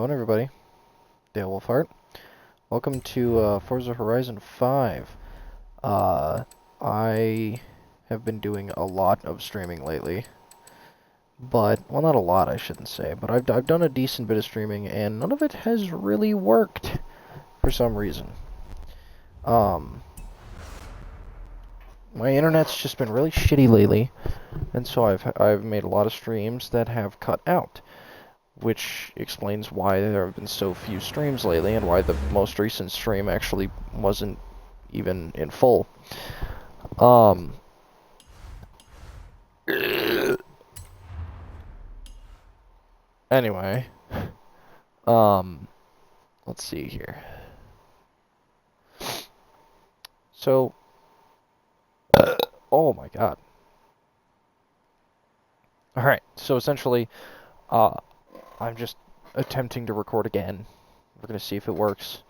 going, everybody? Dale Wolfhart. Welcome to Forza Horizon 5. I have been doing a lot of streaming lately, but, well, not a lot, I shouldn't say, but I've done a decent bit of streaming, and none of it has really worked for some reason. My internet's just been really shitty lately, and so I've made a lot of streams that have cut out, which explains why there have been so few streams lately and why the most recent stream actually wasn't even in full. Anyway, let's see here. So, oh my god. Alright, so essentially, I'm just attempting to record again. We're gonna see if it works.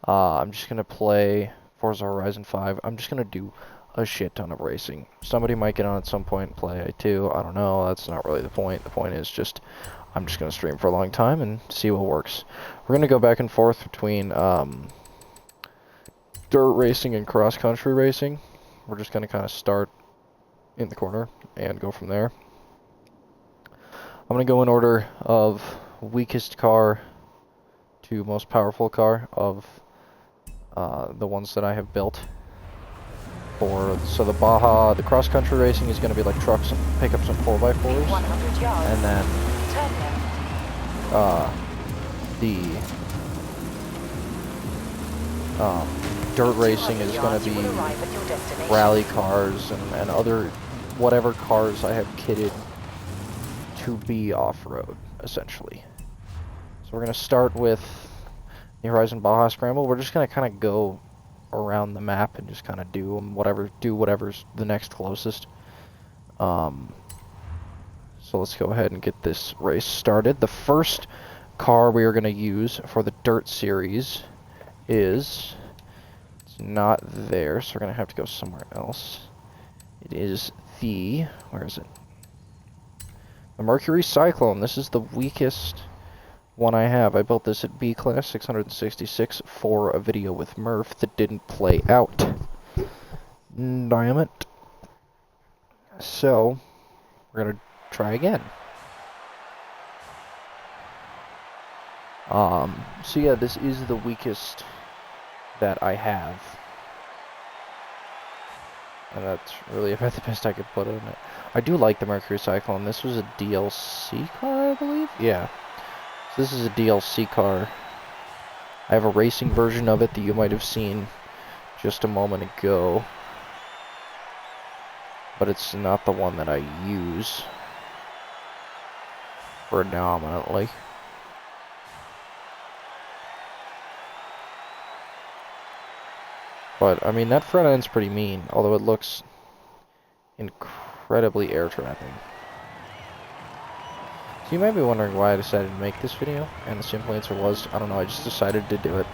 I'm just gonna play Forza Horizon 5. I'm just gonna do a shit ton of racing. Somebody might get on at some point and play it too. I don't know. That's not really the point. The point is just, I'm just gonna stream for a long time and see what works. We're gonna go back and forth between dirt racing and cross-country racing. We're just gonna kind of start in the corner and go from there. I'm gonna go in order of weakest car to most powerful car of the ones that I have built. So the Baja, the cross-country racing is going to be like trucks and pickups and 4x4s. 100 yards. And then the dirt racing is going to be rally cars and other whatever cars I have kitted to be off-road, essentially. So we're going to start with the Horizon Baja Scramble. We're just going to kind of go around the map and just kind of do whatever's the next closest. So let's go ahead and get this race started. The first car we are going to use for the dirt series it's not there, so we're going to have to go somewhere else. It is where is it? The Mercury Cyclone. This is the weakest one I have. I built this at B class 666 for a video with Murph that didn't play out. Damn it. So, we're gonna try again. So yeah, this is the weakest that I have. And that's really about the best I could put in it. I do like the Mercury Cyclone. This was a DLC car, I believe? Yeah. This is a DLC car. I have a racing version of it that you might have seen just a moment ago. But it's not the one that I use predominantly. But, I mean, that front end's pretty mean, although it looks incredibly air-trapping. So you might be wondering why I decided to make this video, and the simple answer was, I don't know, I just decided to do it.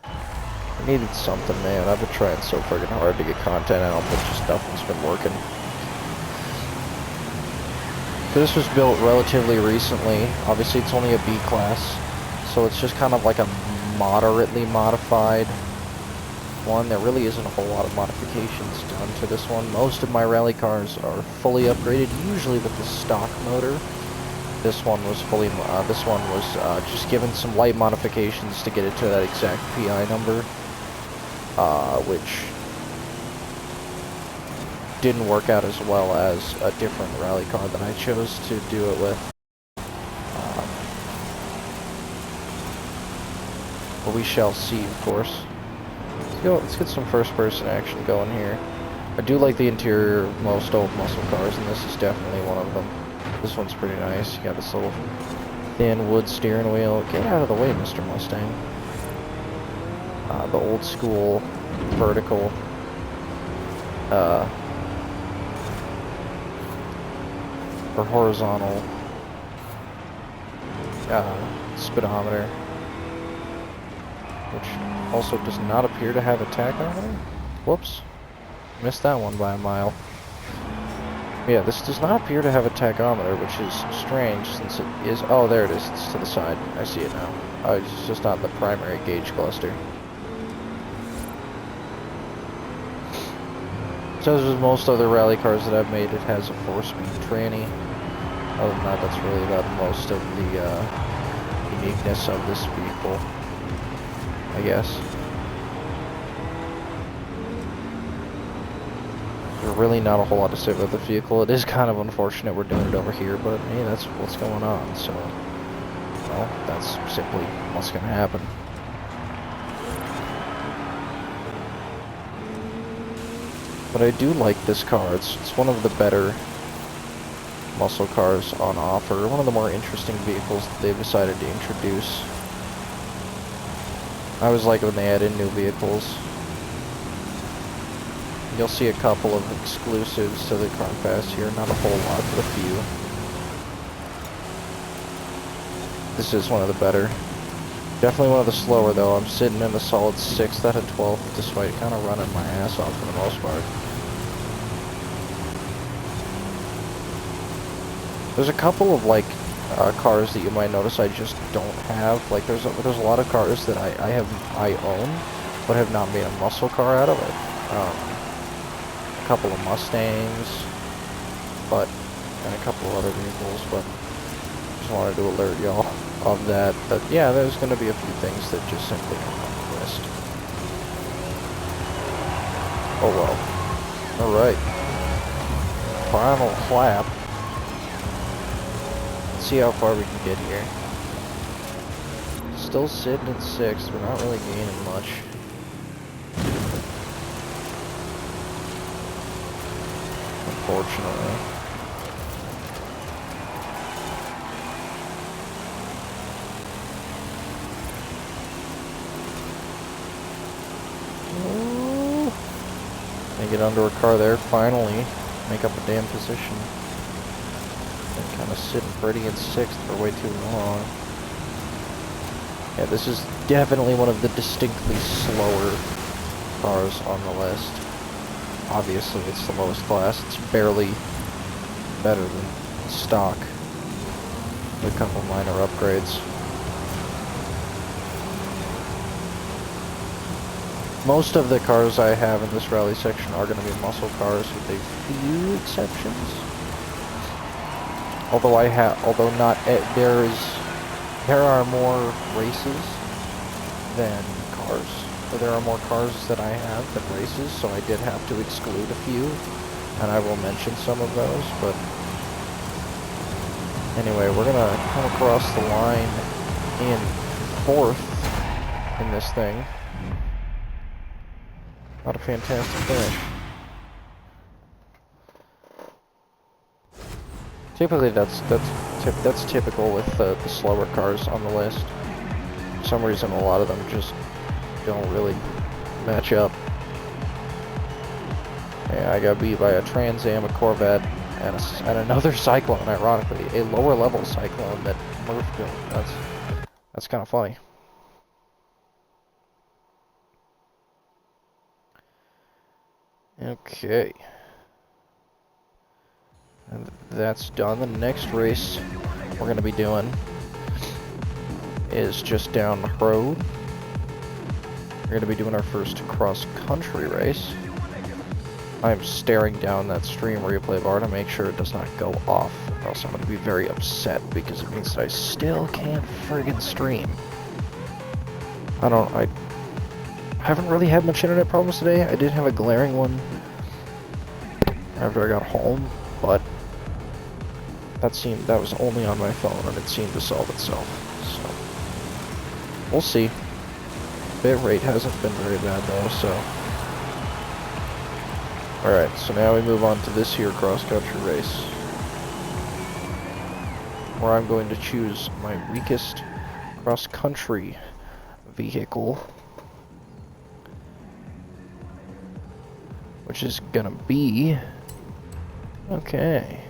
I needed something, man. I've been trying so friggin' hard to get content out, but just nothing's been working. So this was built relatively recently. Obviously, it's only a B class, so it's just kind of like a moderately modified one. There really isn't a whole lot of modifications done to this one. Most of my rally cars are fully upgraded, usually with the stock motor. This one was just given some light modifications to get it to that exact PI number, which didn't work out as well as a different rally car that I chose to do it with. But we shall see, of course. Let's get some first-person action going here. I do like the interior of most old muscle cars, and this is definitely one of them. This one's pretty nice. You got this little thin wood steering wheel. Get out of the way, Mr. Mustang. The old school vertical or horizontal speedometer, which also does not appear to have a tachometer. Whoops. Missed that one by a mile. Yeah, this does not appear to have a tachometer, which is strange since it is... Oh, there it is. It's to the side. I see it now. It's just on the primary gauge cluster. So as with most other rally cars that I've made, it has a 4-speed tranny. Other than that, that's really about most of the uniqueness of this vehicle, I guess. There's really not a whole lot to say about the vehicle. It is kind of unfortunate we're doing it over here, but hey, that's what's going on, so... Well, that's simply what's going to happen. But I do like this car. It's one of the better muscle cars on offer. One of the more interesting vehicles that they've decided to introduce. I always like when they add in new vehicles. You'll see a couple of exclusives to the car pass here. Not a whole lot, but a few. This is one of the better. Definitely one of the slower though. I'm sitting in a solid 6th out of 12th, despite kind of running my ass off for the most part. There's a couple of like cars that you might notice I just don't have. Like there's a lot of cars that I own, but have not made a muscle car out of it. A couple of Mustangs, and a couple of other vehicles, but just wanted to alert y'all of that. But yeah, there's going to be a few things that just simply aren't on the list. Oh well. Alright. Final flap. Let's see how far we can get here. Still sitting at 6th. We're not really gaining much. Unfortunately. Get under a car there, finally make up a damn position. Been kind of sitting pretty in 6th for way too long. Yeah, this is definitely one of the distinctly slower cars on the list. Obviously, it's the lowest class. It's barely better than stock with a couple minor upgrades. Most of the cars I have in this rally section are going to be muscle cars with a few exceptions. Although not, there are more races than cars. Or there are more cars that I have than races, so I did have to exclude a few, and I will mention some of those, but anyway, we're going to come across the line in 4th in this thing. Not a fantastic finish. Typically, that's typical with the slower cars on the list. For some reason, a lot of them just don't really match up. Yeah, I got beat by a Trans Am, a Corvette, and another Cyclone. Ironically, a lower level Cyclone that Murph built. That's kind of funny. Okay. And that's done. The next race we're going to be doing is just down the road. We're going to be doing our first cross-country race. I'm staring down that stream replay bar to make sure it does not go off, or else I'm going to be very upset because it means that I still can't friggin' stream. I haven't really had much internet problems today. I did have a glaring one after I got home, but that was only on my phone and it seemed to solve itself. So we'll see. Bitrate hasn't been very bad though, so. Alright, so now we move on to this here cross-country race, where I'm going to choose my weakest cross-country vehicle, which is gonna be, okay,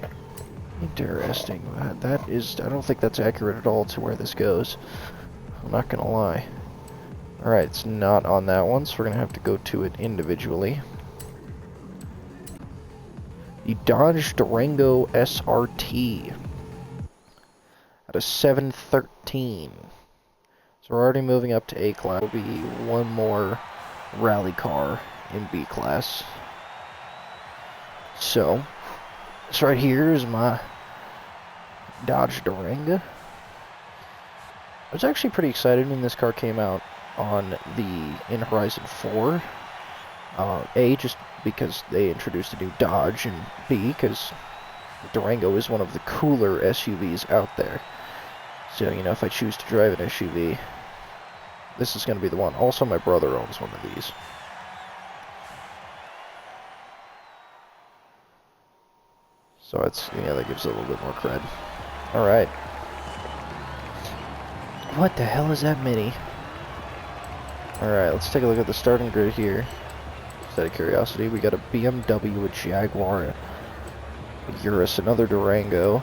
interesting. That is, I don't think that's accurate at all to where this goes. I'm not gonna lie. Alright, it's not on that one, so we're gonna have to go to it individually. The Dodge Durango SRT at a 713. So we're already moving up to A class. Will be one more rally car in B class. So this right here is my Dodge Durango. I was actually pretty excited when this car came out on in Horizon 4. A, just because they introduced a new Dodge, and B, because Durango is one of the cooler SUVs out there. So, you know, if I choose to drive an SUV, this is going to be the one. Also, my brother owns one of these. So it's, yeah, that gives it a little bit more cred. Alright. What the hell is that Mini? Alright, let's take a look at the starting grid here. Just out of curiosity, we got a BMW, a Jaguar, a Urus, another Durango,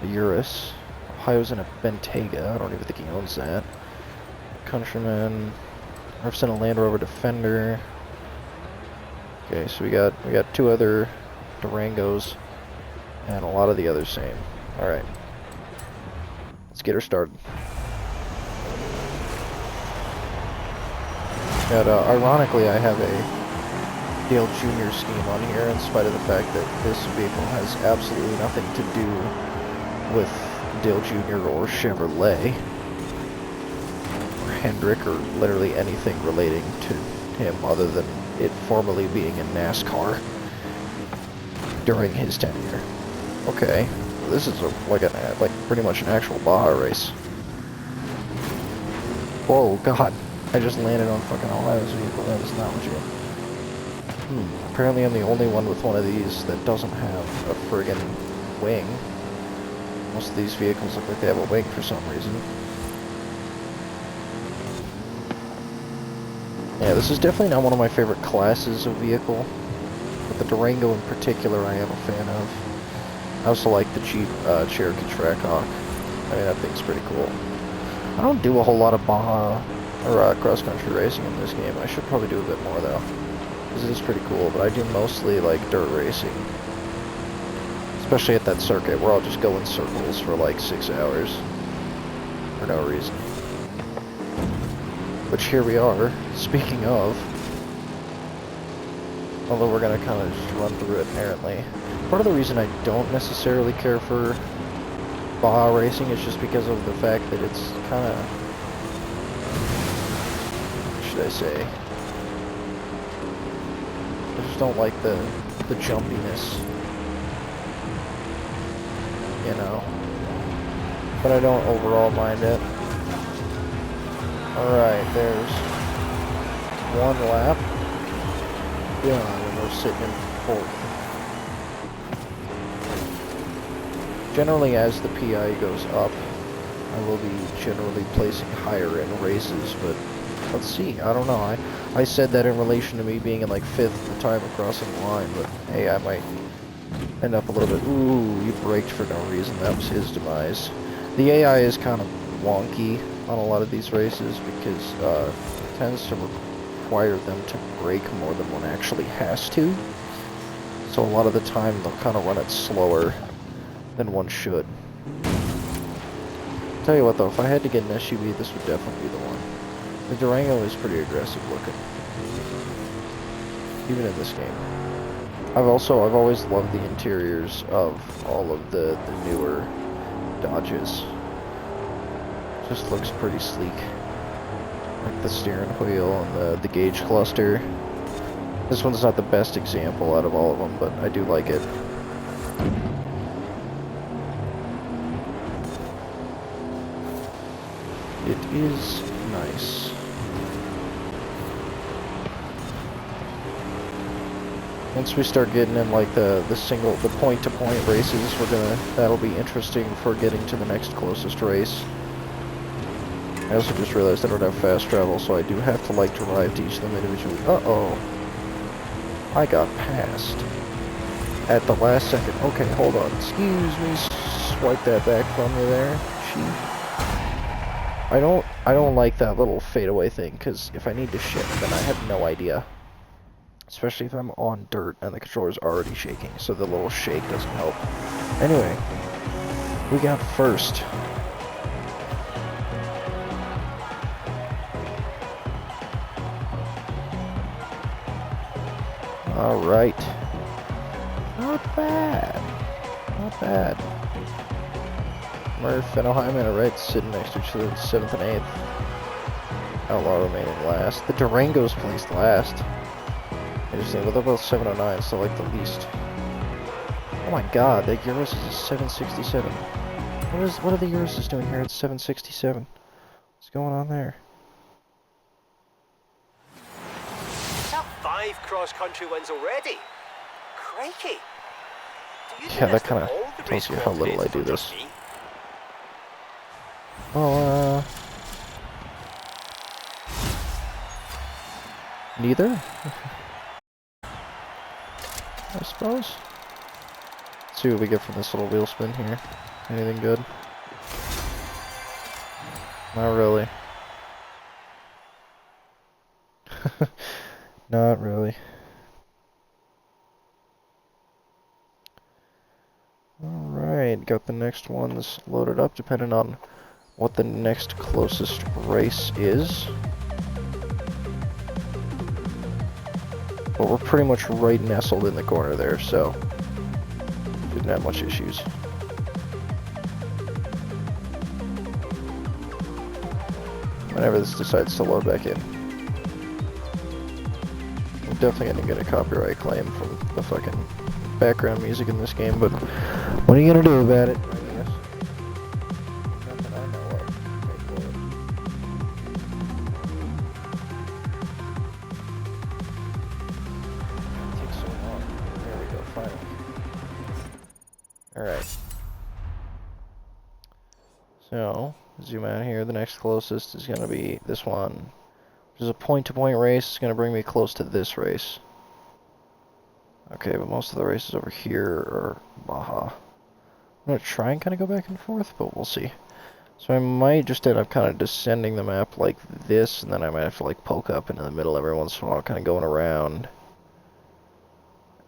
a Urus. Ohio's in a Bentayga. I don't even think he owns that. Countryman. Ref's in a Land Rover Defender. Okay, so we got two other Durangos and a lot of the others same. All right, let's get her started. But ironically, I have a Dale Jr. scheme on here, in spite of the fact that this vehicle has absolutely nothing to do with Dale Jr. or Chevrolet, or Hendrick, or literally anything relating to him other than it formerly being in NASCAR during his tenure. Okay, well, this is like pretty much an actual Baja race. Whoa, God, I just landed on fucking Ohio's vehicle. That is not legit. Apparently I'm the only one with one of these that doesn't have a friggin' wing. Most of these vehicles look like they have a wing for some reason. Yeah, this is definitely not one of my favorite classes of vehicle. But the Durango in particular I am a fan of. I also like the Jeep Cherokee Trackhawk. I mean, that thing's pretty cool. I don't do a whole lot of Baja or cross-country racing in this game. I should probably do a bit more though, because it is pretty cool. But I do mostly like dirt racing. Especially at that circuit where I'll just go in circles for like 6 hours for no reason. Which here we are, speaking of. Although we're gonna kind of just run through it apparently. Part of the reason I don't necessarily care for Baja racing is just because of the fact that it's kind of, what should I say? I just don't like the jumpiness. You know, but I don't overall mind it. Alright, there's one lap done, and we're sitting in fourth. Generally, as the PI goes up, I will be generally placing higher in races, but let's see, I don't know. I said that in relation to me being in like 5th at the time of crossing the line, but hey, I might end up a little bit. Ooh, you braked for no reason. That was his demise. The AI is kind of wonky on a lot of these races because it tends to require them to brake more than one actually has to. So a lot of the time they'll kind of run it slower than one should. Tell you what though, if I had to get an SUV, this would definitely be the one. The Durango is pretty aggressive looking, even in this game. I've always loved the interiors of all of the newer Dodges. Just looks pretty sleek. Like the steering wheel and the gauge cluster. This one's not the best example out of all of them, but I do like it. It is nice. Once we start getting in like the point-to-point races, that'll be interesting for getting to the next closest race. I also just realized I don't have fast travel, so I do have to like drive to each of them individually. Uh-oh. I got passed at the last second. Okay, hold on. Excuse me. Swipe that back from you there. Cheap. I don't like that little fadeaway thing, because if I need to shift, then I have no idea Especially if I'm on dirt and the controller's already shaking, so the little shake doesn't help. Anyway, we got first. Alright. Not bad. Not bad. Murph and Ohio are right, sitting next to each other, 7th and 8th. Outlaw remaining last. The Durango's placed last. Interesting, well they're both 709, so like the least. Oh my god, the Urus is a 767. What are the Urus doing here at 767? What's going on there? Top 5 cross-country wins already. Crikey. Yeah, that kind of tells you how little I do this. Well, neither? I suppose. Let's see what we get from this little wheel spin here. Anything good? Not really. Not really. Alright, got the next ones loaded up depending on what the next closest race is. But we're pretty much right nestled in the corner there, so didn't have much issues. Whenever this decides to load back in. I'm definitely gonna get a copyright claim from the fucking background music in this game, but what are you gonna do about it? I guess. Nothing I know of. It takes so long. There we go, finally. Alright. So, zoom out here. The next closest is gonna be this one. Which is a point-to-point race. It's gonna bring me close to this race. Okay, but most of the races over here are Baja. I'm gonna try and kind of go back and forth, but we'll see. So I might just end up kind of descending the map like this, and then I might have to like poke up into the middle every once in a while, kind of going around.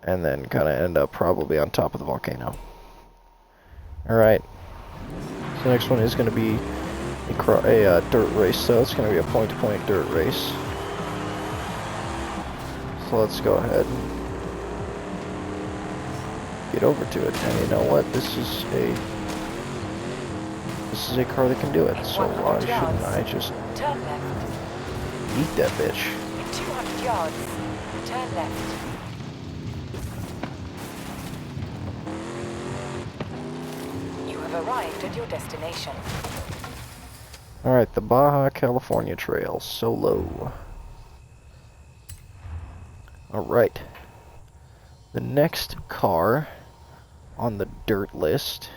And then kind of end up probably on top of the volcano. Alright. So the next one is going to be a dirt race, so it's going to be a point-to-point dirt race. So let's go ahead and get over to it. And you know what? This is a car that can do it. So why shouldn't I just eat that bitch? In 200 yards, turn left. You have arrived at your destination. Alright, the Baja California Trail, solo. Alright. The next car on the dirt list,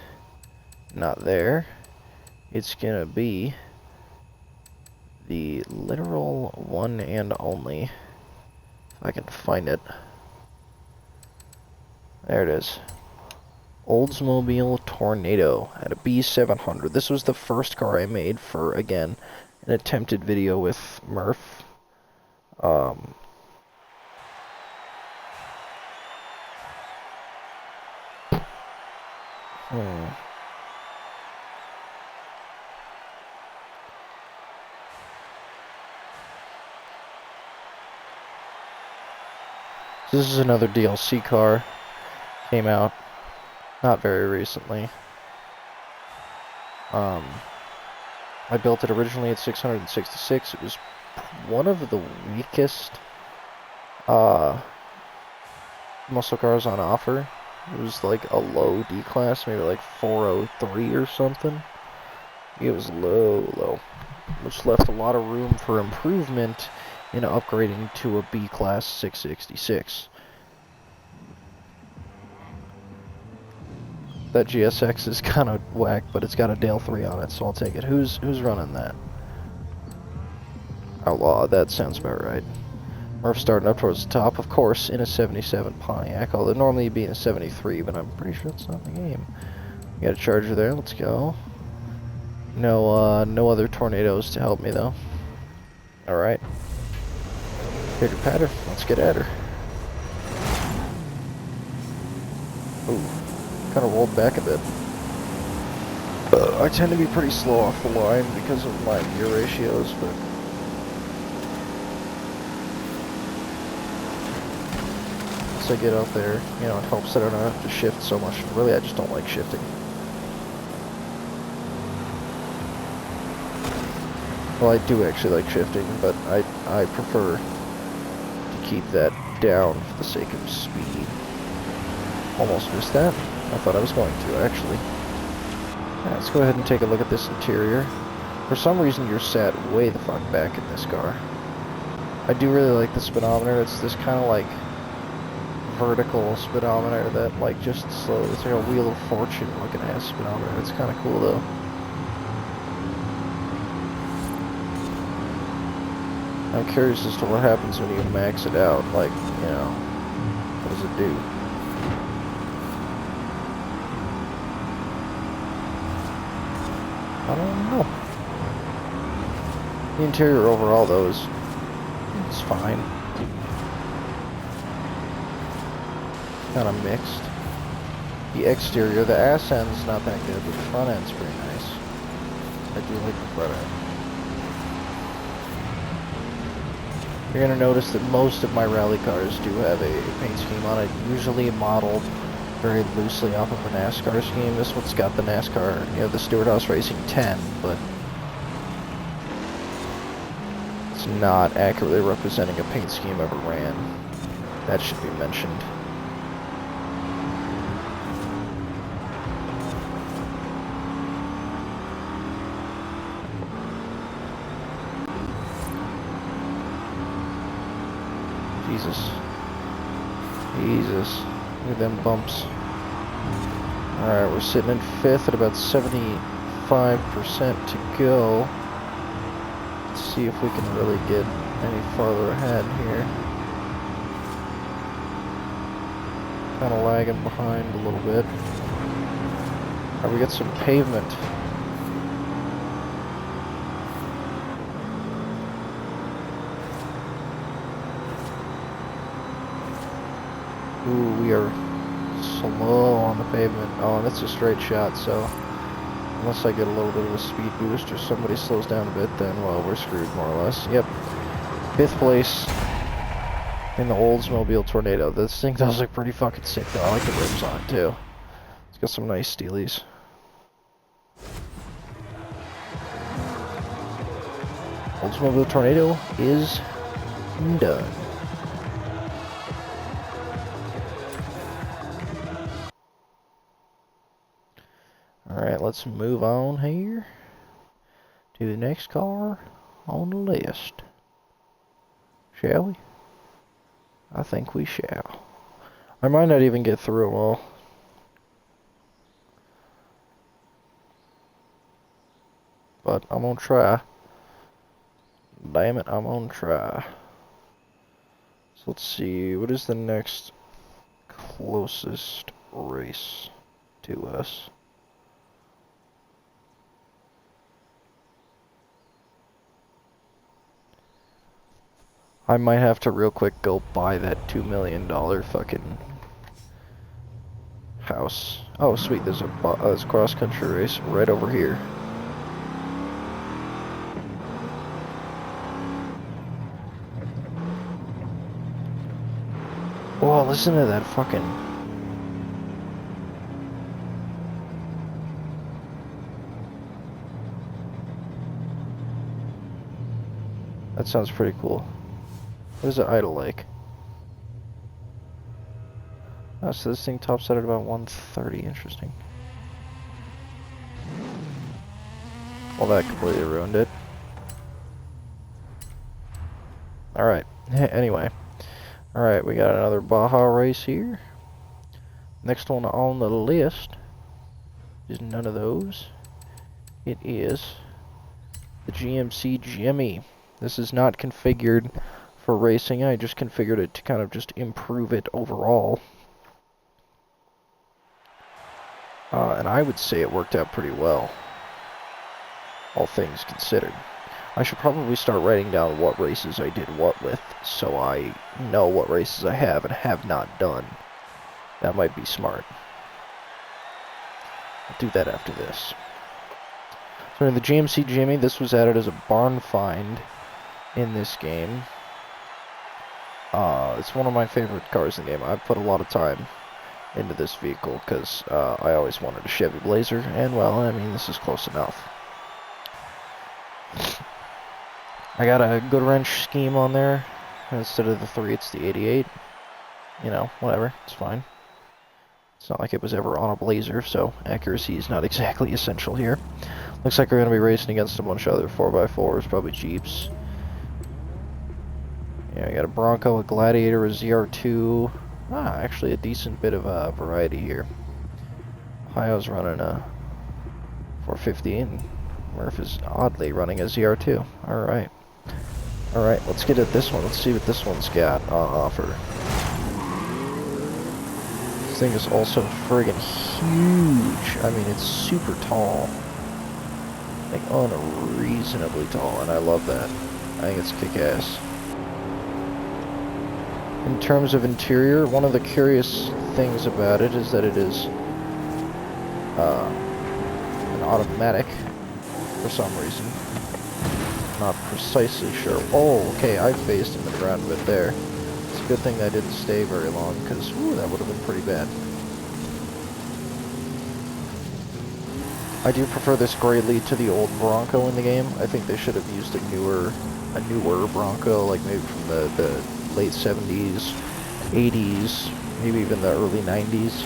not there, it's gonna be the literal one and only, if I can find it. There it is. Oldsmobile Tornado at a B700. This was the first car I made for, again, an attempted video with Murph. This is another DLC car. Came out not very recently. I built it originally at 666. It was one of the weakest muscle cars on offer. It was like a low D class, maybe like 403 or something. It was low, which left a lot of room for improvement in upgrading to a B class 666. That GSX is kind of whack, but it's got a Dale 3 on it, so I'll take it. Who's running that? Outlaw, that sounds about right. Murph starting up towards the top, of course, in a 77 Pontiac, although normally it'd be in a 73, but I'm pretty sure it's not in the game. We got a Charger there, let's go. No, no other Tornadoes to help me, though. Alright. Pitter patter, let's get at her. Ooh, kind of rolled back a bit. I tend to be pretty slow off the line because of my gear ratios, but once I get out there, you know, it helps that I don't have to shift so much. Really, I just don't like shifting. Well, I do actually like shifting, but I prefer to keep that down for the sake of speed. Almost missed that. I thought I was going to, actually. Yeah, let's go ahead and take a look at this interior. For some reason, you're sat way the fuck back in this car. I do really like the speedometer. It's this kind of like vertical speedometer that like just slows. It's like a Wheel of Fortune looking ass speedometer. It's kind of cool though. I'm curious as to what happens when you max it out. Like, you know, what does it do? I don't know. The interior overall, though, it's fine. Kind of mixed. The exterior, the ass end's not that good, but the front end's pretty nice. I do like the front end. You're gonna notice that most of my rally cars do have a paint scheme on it, usually modeled very loosely off of a NASCAR scheme. This one's got the NASCAR, you know, the Stewart-Haas Racing 10, but it's not accurately representing a paint scheme ever ran. That should be mentioned. Jesus. Look at them bumps. Alright, we're sitting in 5th at about 75% to go. Let's see if we can really get any farther ahead here. Kind of lagging behind a little bit. Alright, we got some pavement. Ooh, we are slow on the pavement. Oh, and that's a straight shot, so unless I get a little bit of a speed boost or somebody slows down a bit, then, well, we're screwed more or less. Yep. 5th place in the Oldsmobile Tornado. This thing does look pretty fucking sick, though. I like the rims on it, too. It's got some nice steelies. Oldsmobile Tornado is done. Alright, let's move on here to the next car on the list. Shall we? I think we shall. I might not even get through them all. But I'm gonna try. Damn it, I'm gonna try. So let's see, what is the next closest race to us? I might have to real quick go buy that $2 million fucking house. Oh, sweet, there's a cross-country race right over here. Whoa, listen to that fucking... That sounds pretty cool. What is it idle like? Oh, so this thing tops out at about 130. Interesting. Well, that completely ruined it. Alright. Anyway. Alright, we got another Baja race here. Next one on the list is none of those. It is the GMC Jimmy. This is not configured for racing. I just configured it to kind of just improve it overall. And I would say it worked out pretty well, all things considered. I should probably start writing down what races I did what with, so I know what races I have and have not done. That might be smart. I'll do that after this. So in the GMC Jimmy, this was added as a barn find in this game. It's one of my favorite cars in the game. I've put a lot of time into this vehicle because I always wanted a Chevy Blazer, and well, I mean, this is close enough. I got a good wrench scheme on there. Instead of the 3, it's the 88. You know, whatever, it's fine. It's not like it was ever on a Blazer, so accuracy is not exactly essential here. Looks like we're going to be racing against a bunch of other 4x4s, probably Jeeps. Yeah, I got a Bronco, a Gladiator, a ZR2. Actually a decent bit of variety here. Ohio's running a 450, and Murph is oddly running a ZR2. Alright. Alright, let's get at this one. Let's see what this one's got on offer. This thing is also friggin' huge. I mean, it's super tall. Like, unreasonably tall, and I love that. I think it's kick-ass. In terms of interior, one of the curious things about it is that it is an automatic for some reason. Not precisely sure. Oh, okay, I phased him in the ground a bit there. It's a good thing that I didn't stay very long, because, ooh, that would have been pretty bad. I do prefer this greatly to the old Bronco in the game. I think they should have used a newer Bronco, like maybe from the late 70s, 80s, maybe even the early 90s.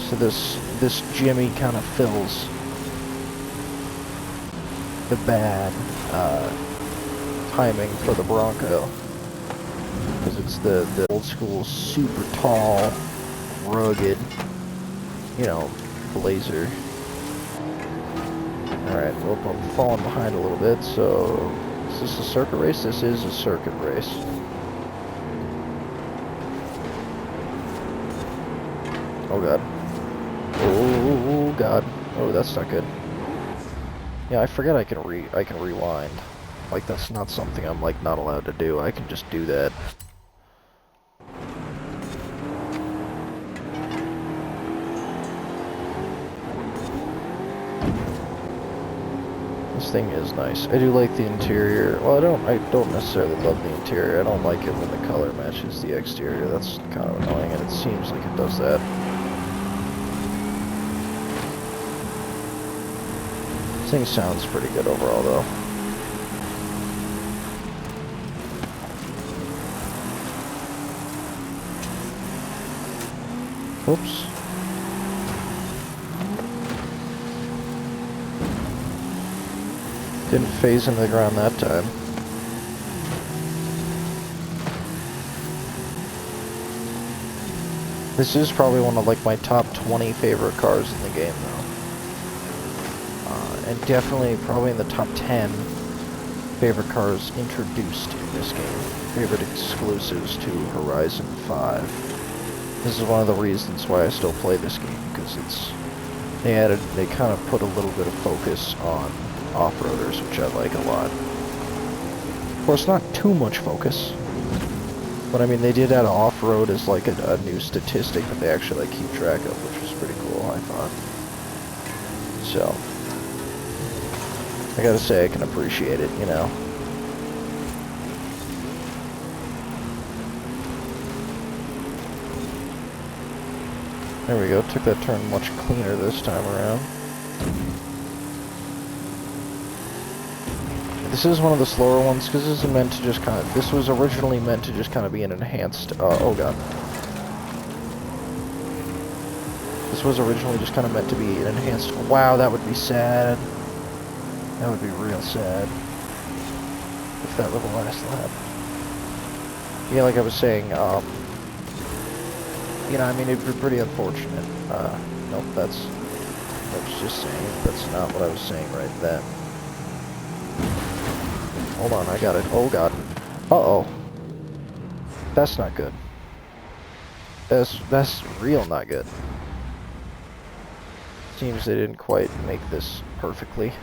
So this Jimmy kind of fills the bad timing for the Bronco, because it's the old school, super tall, rugged, you know, Blazer. Alright, well, I'm falling behind a little bit, so is this a circuit race? This is a circuit race. Oh god. Oh god. Oh, that's not good. Yeah, I forget I can rewind. Like, that's not something I'm, like, not allowed to do. I can just do that. This thing is nice. I do like the interior. Well, I don't necessarily love the interior. I don't like it when the color matches the exterior. That's kind of annoying, and it seems like it does that. This thing sounds pretty good overall, though. Oops. Didn't phase into the ground that time. This is probably one of, like, my top 20 favorite cars in the game, though. And definitely probably in the top 10 favorite cars introduced in this game. Favorite exclusives to Horizon 5. This is one of the reasons why I still play this game, because they kind of put a little bit of focus on off-roaders, which I like a lot. Of course, not too much focus, but I mean, they did add off-road as like a new statistic that they actually like keep track of, which was pretty cool, I thought. So, I gotta say, I can appreciate it, you know. There we go, took that turn much cleaner this time around. This is one of the slower ones, because this is meant to just kind of, this was originally meant to just kind of be an enhanced, oh god. This was originally just kind of meant to be an enhanced, wow, that would be sad. That would be real sad. If that were the last lap. Yeah, like I was saying, you know, I mean, it'd be pretty unfortunate. Nope, I was just saying, that's not what I was saying right then. Hold on, I got it. Oh god. Uh-oh. That's not good. That's real not good. Seems they didn't quite make this perfectly.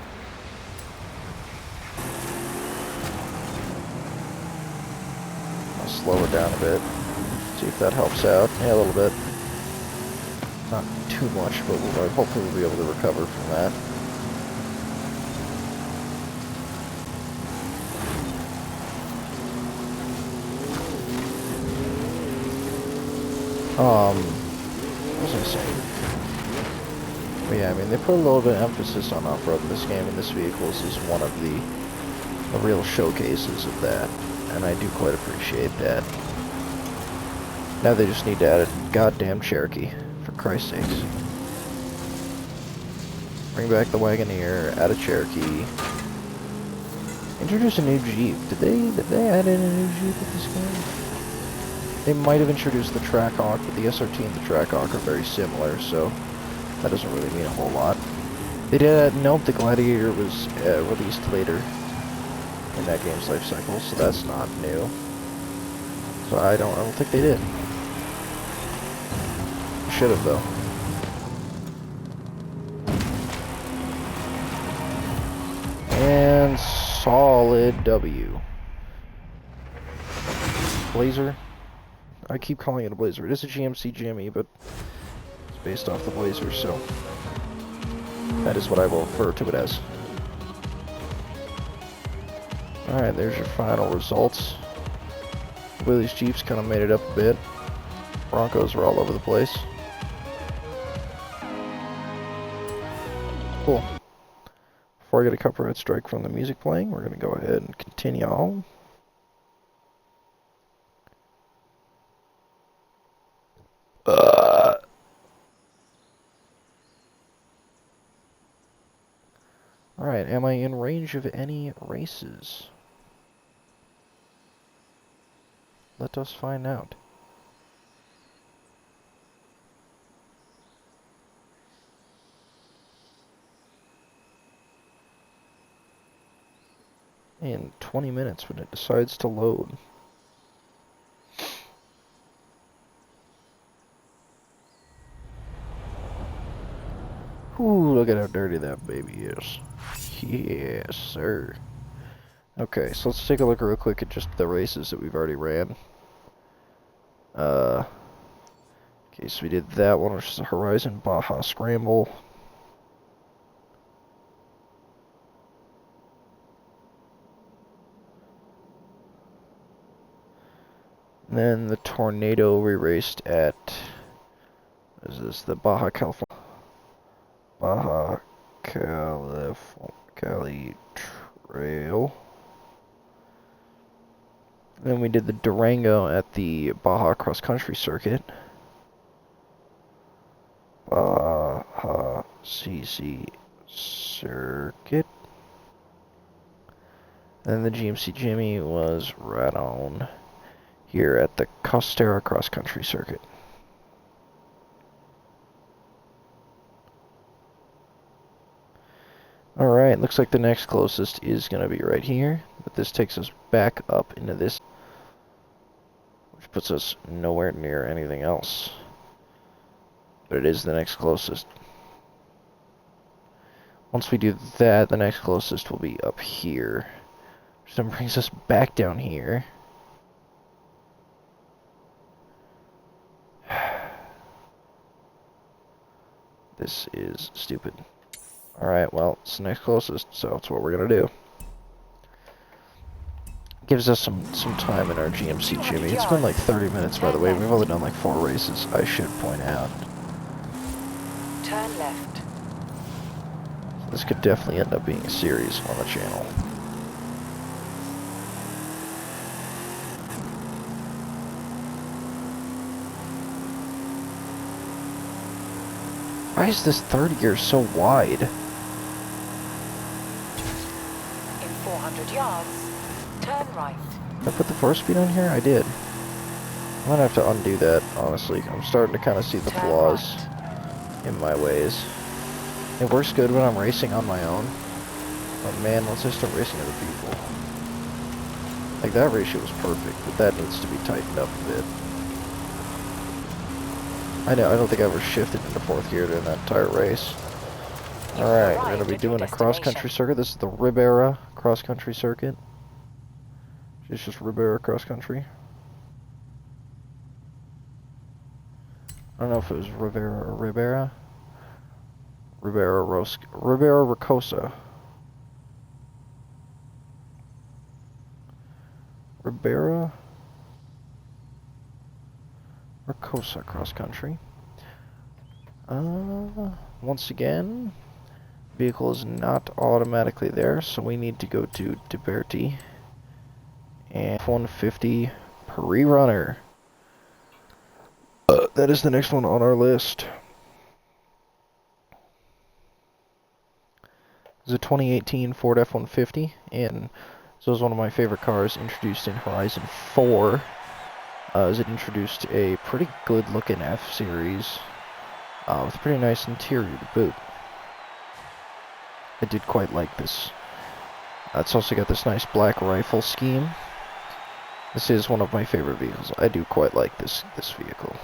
I'll slow it down a bit. See if that helps out. Yeah, a little bit. Not too much, but hopefully we'll be able to recover from that. What was I saying? But yeah, I mean, they put a little bit of emphasis on off-road in this game, and this Vehicles is one of the real showcases of that, and I do quite appreciate that. Now they just need to add a goddamn Cherokee, for Christ's sakes. Bring back the Wagoneer, add a Cherokee. Introduce a new Jeep. Did they add in a new Jeep with this game? They might have introduced the Trackhawk, but the SRT and the Trackhawk are very similar, so that doesn't really mean a whole lot. They did, nope, the Gladiator was released later in that game's life cycle, so that's not new. So I don't think they did. Should have though. And solid W. Blazer. I keep calling it a Blazer. It is a GMC Jimmy, but it's based off the Blazer, so that is what I will refer to it as. Alright, there's your final results. Willie's Jeeps kind of made it up a bit. Broncos are all over the place. Cool. Before I get a copyright strike from the music playing, we're going to go ahead and continue on. Alright, am I in range of any races? Let us find out. In 20 minutes when it decides to load. Ooh, look at how dirty that baby is. Yes, sir. Okay, so let's take a look real quick at just the races that we've already ran. Okay, so we did that one, which is the Horizon Baja Scramble. And then the Tornado we raced at, what is this, the Baja California Cali Trail. Then we did the Durango at the Baja Cross Country Circuit. Baja CC Circuit. And then the GMC Jimmy was right on here at the Costera Cross Country Circuit. Alright, looks like the next closest is going to be right here, but this takes us back up into this, which puts us nowhere near anything else. But it is the next closest. Once we do that, the next closest will be up here, which then brings us back down here. This is stupid. Alright, well, it's the next closest, so that's what we're gonna do. Gives us some time in our GMC Jimmy. It's been like 30 minutes, by the way. We've only done like 4 races, I should point out. Turn left. This could definitely end up being a series on the channel. Why is this third gear so wide? In 400 yards, turn right. Did I put the 4-speed on here? I did. I'm gonna have to undo that, honestly. I'm starting to kind of see the flaws in my ways. It works good when I'm racing on my own. But man, once I start racing other people. Like, that ratio was perfect, but that needs to be tightened up a bit. I don't think I ever shifted into 4th gear during that entire race. Alright, we're going to be doing a cross-country circuit. This is the Ribera cross-country circuit. It's just Ribera cross-country. don't know if it was Rivera or Ribera. Ribera Rocosa. Ribera Rocosa cross country. Once again, vehicle is not automatically there, so we need to go to Liberty and F-150 pre-runner. That is the next one on our list. It's a 2018 Ford F-150, and this was one of my favorite cars introduced in Horizon 4. As it introduced a pretty good-looking F-Series with a pretty nice interior to boot. I did quite like this. It's also got this nice black rifle scheme. This is one of my favorite vehicles. I do quite like this vehicle.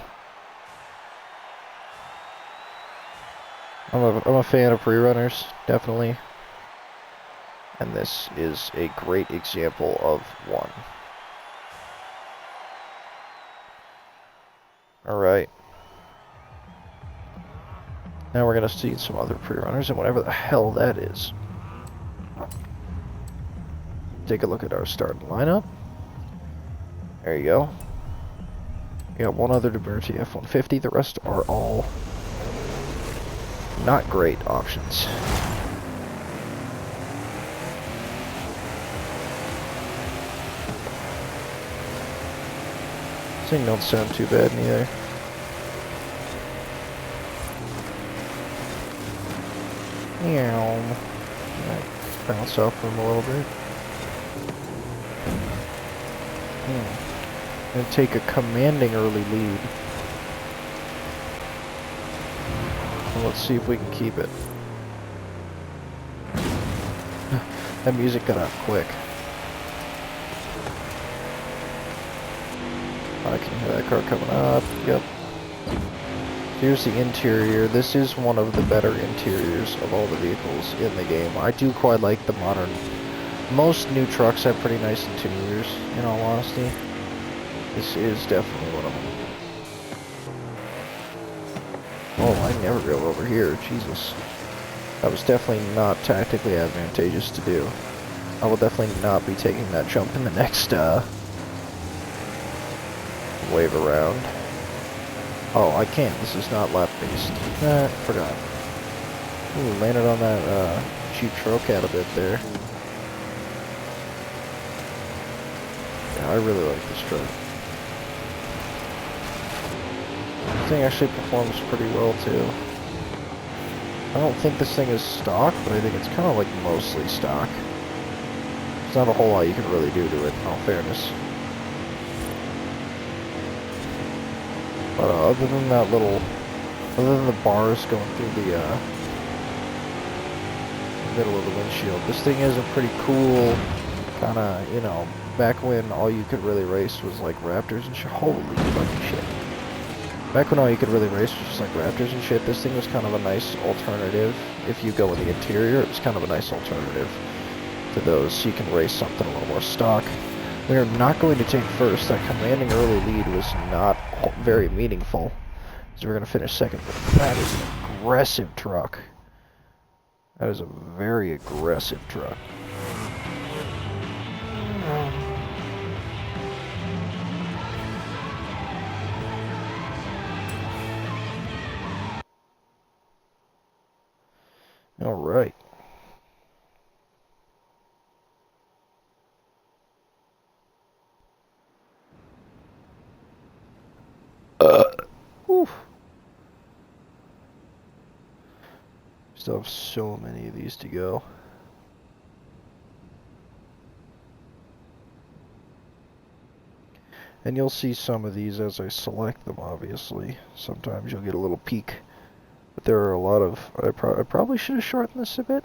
I'm a fan of pre-runners, definitely. And this is a great example of one. Alright. Now we're going to see some other pre-runners and whatever the hell that is. Take a look at our starting lineup. There you go. We got one other Liberty F-150. The rest are all not great options. This thing don't sound too bad neither. Meow. Bounce off them a little bit. And take a commanding early lead. Well, let's see if we can keep it. That music got out quick. I can hear that car coming up. Yep. Here's the interior. This is one of the better interiors of all the vehicles in the game. I do quite like the modern. Most new trucks have pretty nice interiors, in all honesty. This is definitely one of them. Oh, I never go over here. Jesus. That was definitely not tactically advantageous to do. I will definitely not be taking that jump in the next, wave around. Oh, I can't. This is not lap-based. Forgot. Ooh, landed on that, cheap Trocat a bit there. Yeah, I really like this truck. This thing actually performs pretty well, too. I don't think this thing is stock, but I think it's kind of like mostly stock. There's not a whole lot you can really do to it, in all fairness. But other than that other than the bars going through the middle of the windshield, this thing is a pretty cool kind of, you know, back when all you could really race was like Raptors and shit. Holy fucking shit. Back when all you could really race was just like Raptors and shit, this thing was kind of a nice alternative. If you go in the interior, it was kind of a nice alternative to those, so you can race something a little more stock. We are not going to take first. That commanding early lead was not very meaningful, so we're going to finish second. But that is an aggressive truck. That is a very aggressive truck. All right. Oof. Still have so many of these to go. And you'll see some of these as I select them, obviously. Sometimes you'll get a little peek. But there are a lot of... I probably should have shortened this a bit.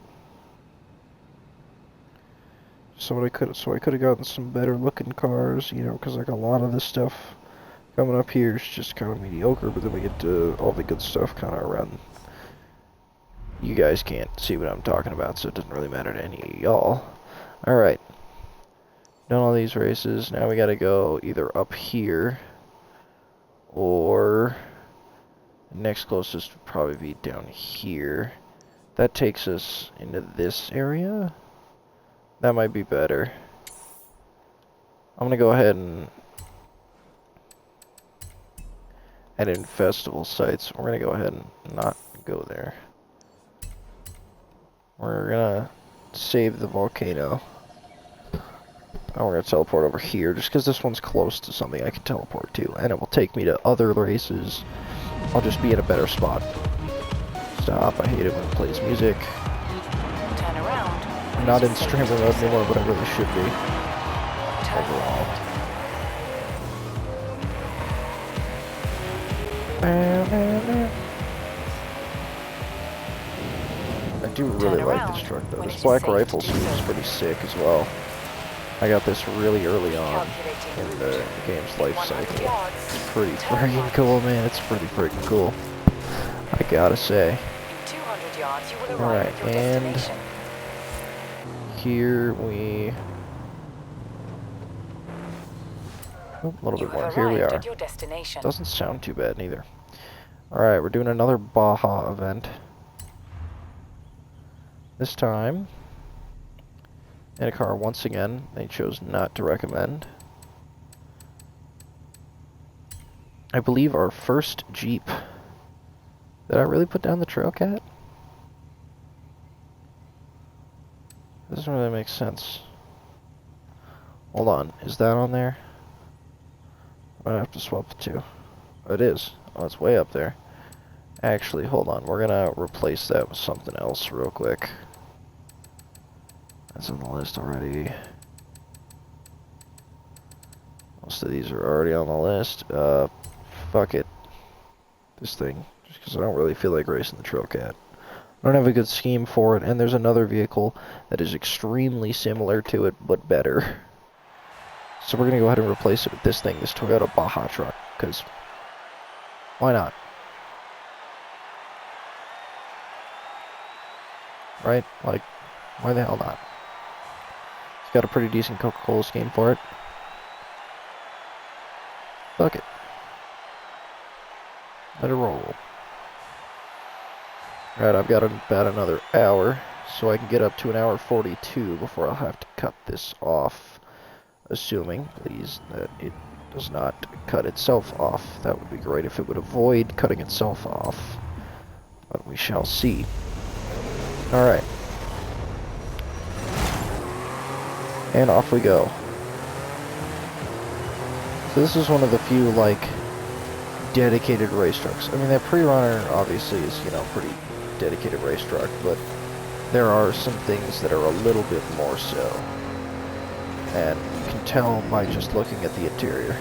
So I could have gotten some better looking cars, you know, because like a lot of this stuff coming up here is just kind of mediocre, but then we get to all the good stuff kind of around. You guys can't see what I'm talking about, so it doesn't really matter to any of y'all. Alright. Done all these races. Now we gotta go either up here or Next closest would probably be down here. That takes us into this area. That might be better. I'm gonna go ahead and add in festival sites. We're gonna go ahead and not go there. We're gonna save the volcano. And we're gonna teleport over here, just because this one's close to something I can teleport to, and it will take me to other races. I'll just be in a better spot. Stop, I hate it when it plays music. Turn around. I'm not in streamer mode anymore, but I really should be. Turn Overall. I do really like this truck though. This black rifle seems pretty sick as well. I got this really early on in the game's life cycle. It's pretty freaking cool, man. It's pretty freaking cool. I gotta say. In 200 yards, you will arrive Alright, at your and destination. here we... Oh, a little You bit more. have Here we arrived are. at your destination. Doesn't sound too bad neither. Alright, we're doing another Baja event. This time, in a car once again, they chose not to recommend. I believe our first Jeep. Did I really put down the Trailcat? Doesn't really make sense. Hold on, is that on there? I might have to swap the two. Oh, it is. Oh, it's way up there. Actually, hold on. We're gonna replace that with something else real quick. That's on the list already. Most of these are already on the list. Fuck it. This thing. Just because I don't really feel like racing the Trailcat. I don't have a good scheme for it, and there's another vehicle that is extremely similar to it, but better. So we're gonna go ahead and replace it with this thing, this Toyota Baja truck, because why not? Right? Like, why the hell not? It's got a pretty decent Coca-Cola scheme for it. Fuck it. Let it roll. Alright, I've got about another hour, so I can get up to an hour 42 before I'll have to cut this off. Assuming, please, that it does not cut itself off. That would be great if it would avoid cutting itself off. But we shall see. Alright. And off we go. So this is one of the few, like, dedicated race trucks. I mean, that Pre-Runner obviously is, you know, pretty dedicated race truck, but there are some things that are a little bit more so. And you can tell by just looking at the interior.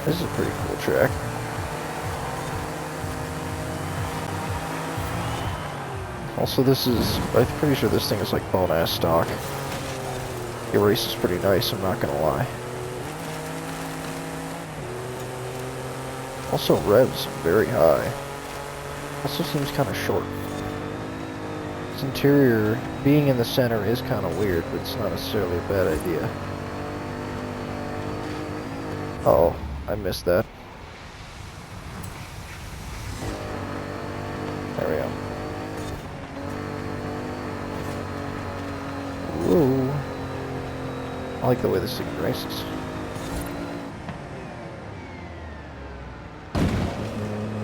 This is a pretty cool track. Also, this is, I'm pretty sure this thing is like bone-ass stock. The race is pretty nice, I'm not gonna lie. Also, revs very high. Also seems kind of short. Its interior, being in the center is kind of weird, but it's not necessarily a bad idea. Uh-oh, I missed that. There we go. Whoa. I like the way this thing races.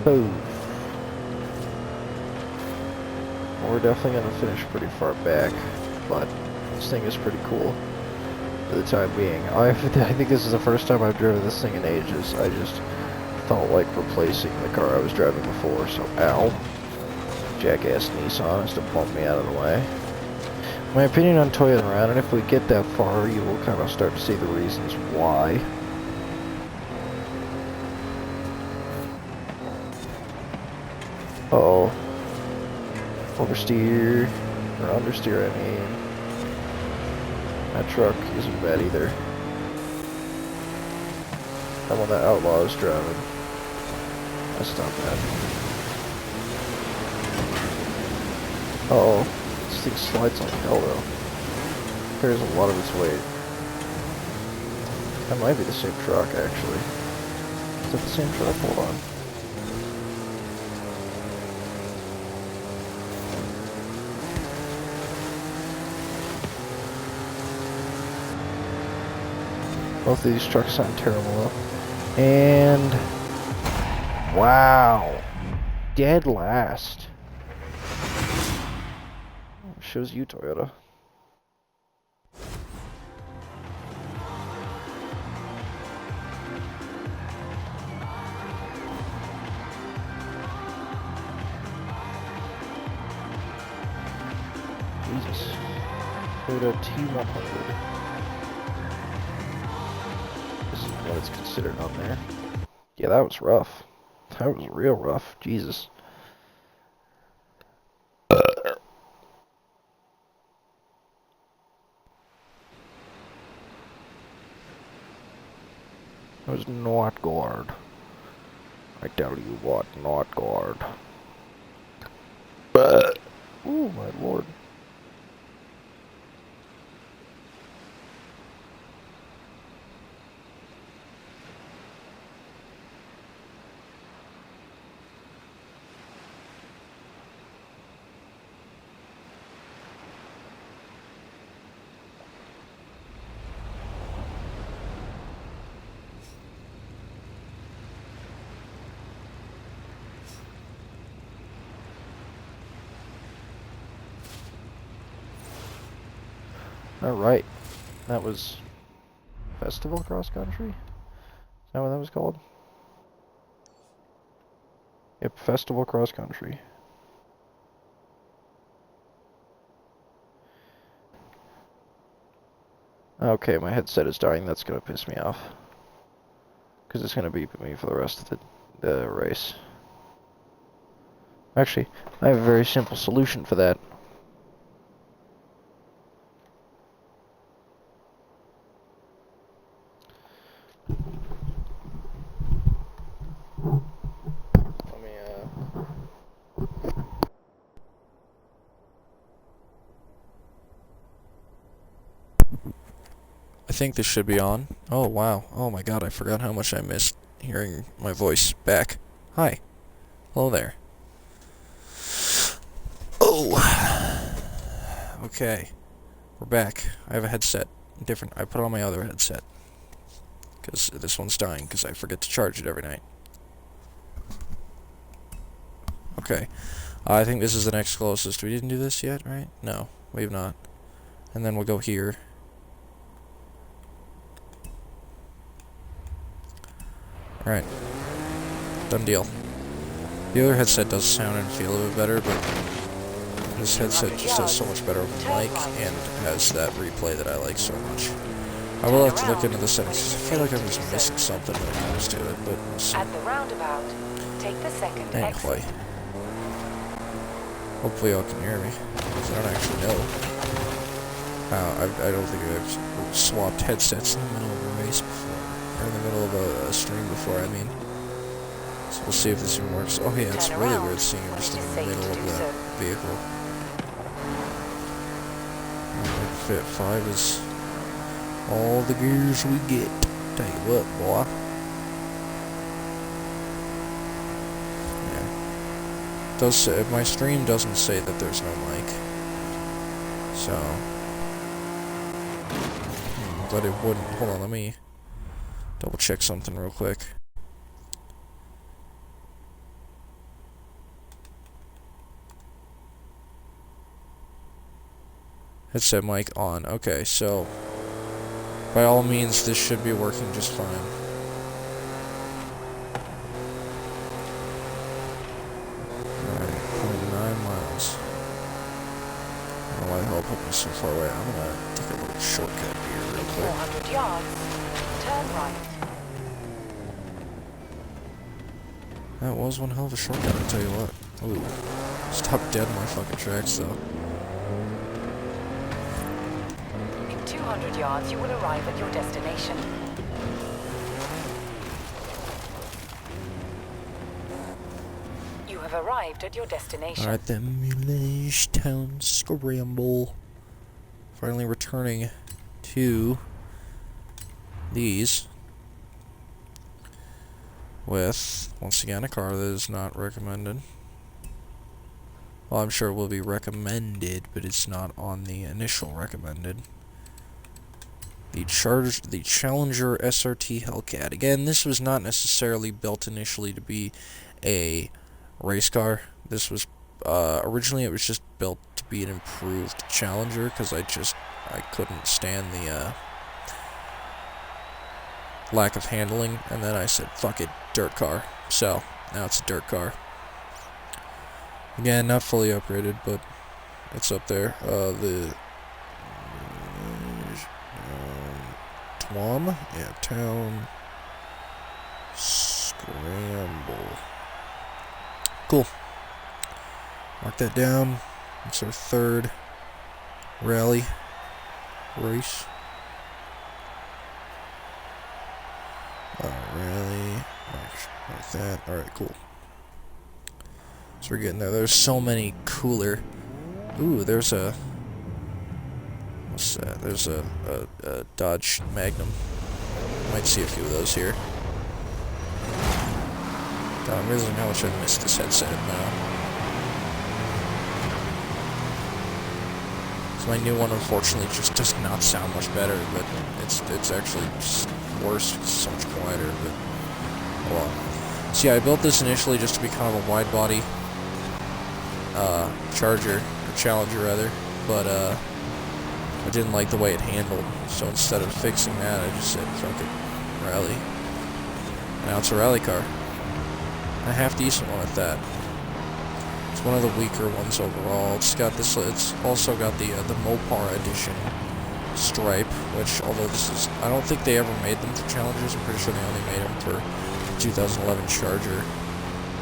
Boom. We're definitely going to finish pretty far back, but this thing is pretty cool for the time being. I think this is the first time I've driven this thing in ages. I just felt like replacing the car I was driving before, so ow. Jackass Nissan has to bump me out of the way. My opinion on Toyota around, and if we get that far, you will kind of start to see the reasons why. Uh-oh. Oversteer, or understeer, I mean. That truck isn't bad either. That one that Outlaw is driving. That's not bad. Uh-oh. This thing slides like hell, though. Carries a lot of its weight. That might be the same truck, actually. Is that the same truck? Hold on. Both of these trucks sound terrible though. And wow, dead last. Shows you, Toyota. Jesus. Toyota T100. This is what it's considered on there. Yeah, that was rough. That was real rough. Jesus. That was not guard. I tell you what, not guard. Ooh, my lord. Alright. That was Festival Cross Country? Is that what that was called? Yep, Festival Cross Country. Okay, my headset is dying. That's gonna piss me off. Because it's gonna beep at me for the rest of the race. Actually, I have a very simple solution for that. Let me, I think this should be on. Oh, wow. Oh my god, I forgot how much I missed hearing my voice back. Hi. Hello there. Oh. Okay. We're back. I have a headset. Different. I put on my other headset. Because this one's dying, because I forget to charge it every night. Okay. I think this is the next closest. We didn't do this yet, right? No, we have not. And then we'll go here. Alright. Done deal. The other headset does sound and feel a bit better, but this headset just has so much better of a mic and has that replay that I like so much. I will have to look into the settings, 'cause I feel like I'm just missing something when it comes to it, but we'll see. At the roundabout, take the second Anyway. exit. Hopefully y'all can hear me, because I don't actually know. I don't think I've swapped headsets in the middle of a race before. Or in the middle of a stream before, I mean. So we'll see if this even works. Oh yeah, it's really weird seeing him just in the middle of the vehicle. Fit 5 is all the gears we get. Tell you what, boy. Yeah. Does say, my stream doesn't say that there's no mic. So. But it wouldn't. Hold on, let me double check something real quick. Headset mic on. Okay, so by all means, this should be working just fine. Alright, 0.9 miles. I don't know why the hell it put me so far away. I'm gonna take a little shortcut here real quick. 400 yards. Turn right. That was one hell of a shortcut, I'll tell you what. Ooh. Stop dead in my fucking tracks, though. In 200 yards, you will arrive at your destination. You have arrived at your destination. Alright, the Mulage Town Scramble. Finally returning to these. with, once again, a car that is not recommended. Well, I'm sure it will be recommended, but it's not on the initial recommended. The Challenger SRT Hellcat. Again, this was not necessarily built initially to be a race car. This was, originally it was just built to be an improved Challenger, because I couldn't stand the, lack of handling, and then I said, fuck it, dirt car. So, now it's a dirt car. Again, not fully upgraded, but it's up there. The TWAM? Yeah, Town Scramble. Cool. Mark that down. It's our third rally race. Rally. Like that. Alright, cool. So we're getting there. There's so many cooler. Ooh, there's a. What's that? There's a Dodge Magnum. Might see a few of those here. God, I'm realizing how much I missed this headset now. So my new one, unfortunately, just does not sound much better, but it's actually just worse. It's so much quieter, but oh well. So yeah, I built this initially just to be kind of a wide body Charger, or Challenger rather, but I didn't like the way it handled, so instead of fixing that, I just said, fuck it, rally. Now it's a rally car. A half decent one at that. It's one of the weaker ones overall. It's got this. It's also got the Mopar edition stripe, which, although this is, I don't think they ever made them for Challengers. I'm pretty sure they only made them for the 2011 Charger.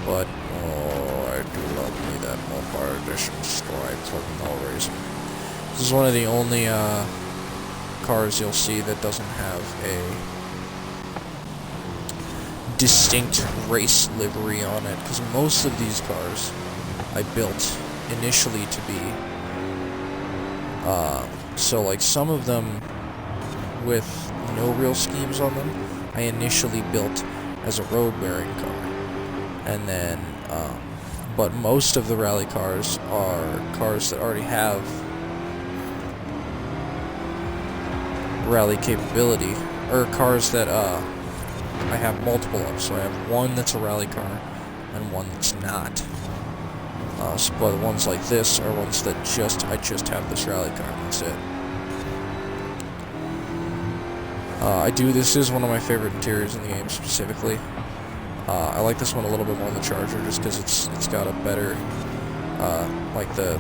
But oh, I do love me that Mopar edition stripe for no reason. This is one of the only cars you'll see that doesn't have a distinct race livery on it, because most of these cars I built initially to be so like some of them with no real schemes on them I initially built as a road bearing car, and then but most of the rally cars are cars that already have rally capability, or cars that I have multiple of. So I have one that's a rally car and one that's not. But ones like this are ones that I just have this rally car, and that's it. This is one of my favorite interiors in the game specifically. I like this one a little bit more than the Charger, just because it's got a better, like the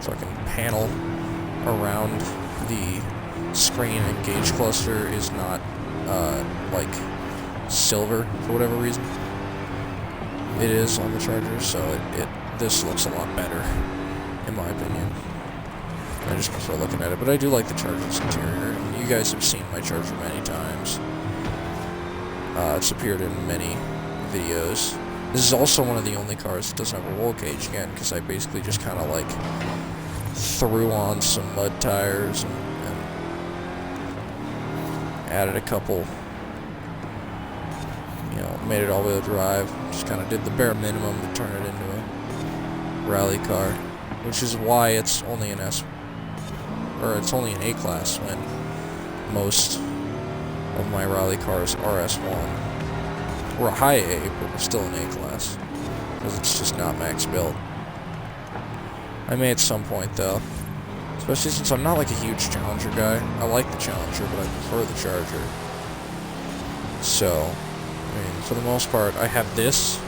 fucking panel around the screen and gauge cluster is not, like, silver for whatever reason. It is on the Charger, so this looks a lot better, in my opinion. I just prefer looking at it, but I do like the Charger's interior, and you guys have seen my Charger many times. It's appeared in many videos. This is also one of the only cars that doesn't have a roll cage, again, because I basically just kind of, like, threw on some mud tires and added a couple, you know, made it all-wheel drive, just kind of did the bare minimum to turn it into a rally car, which is why it's only an it's only an A-class when most of my rally cars are S1. We're a high A, but we're still an A-class, because it's just not max built. I may at some point, though. Especially since I'm not like a huge Challenger guy. I like the Challenger, but I prefer the Charger. So, I mean, for the most part, I have this.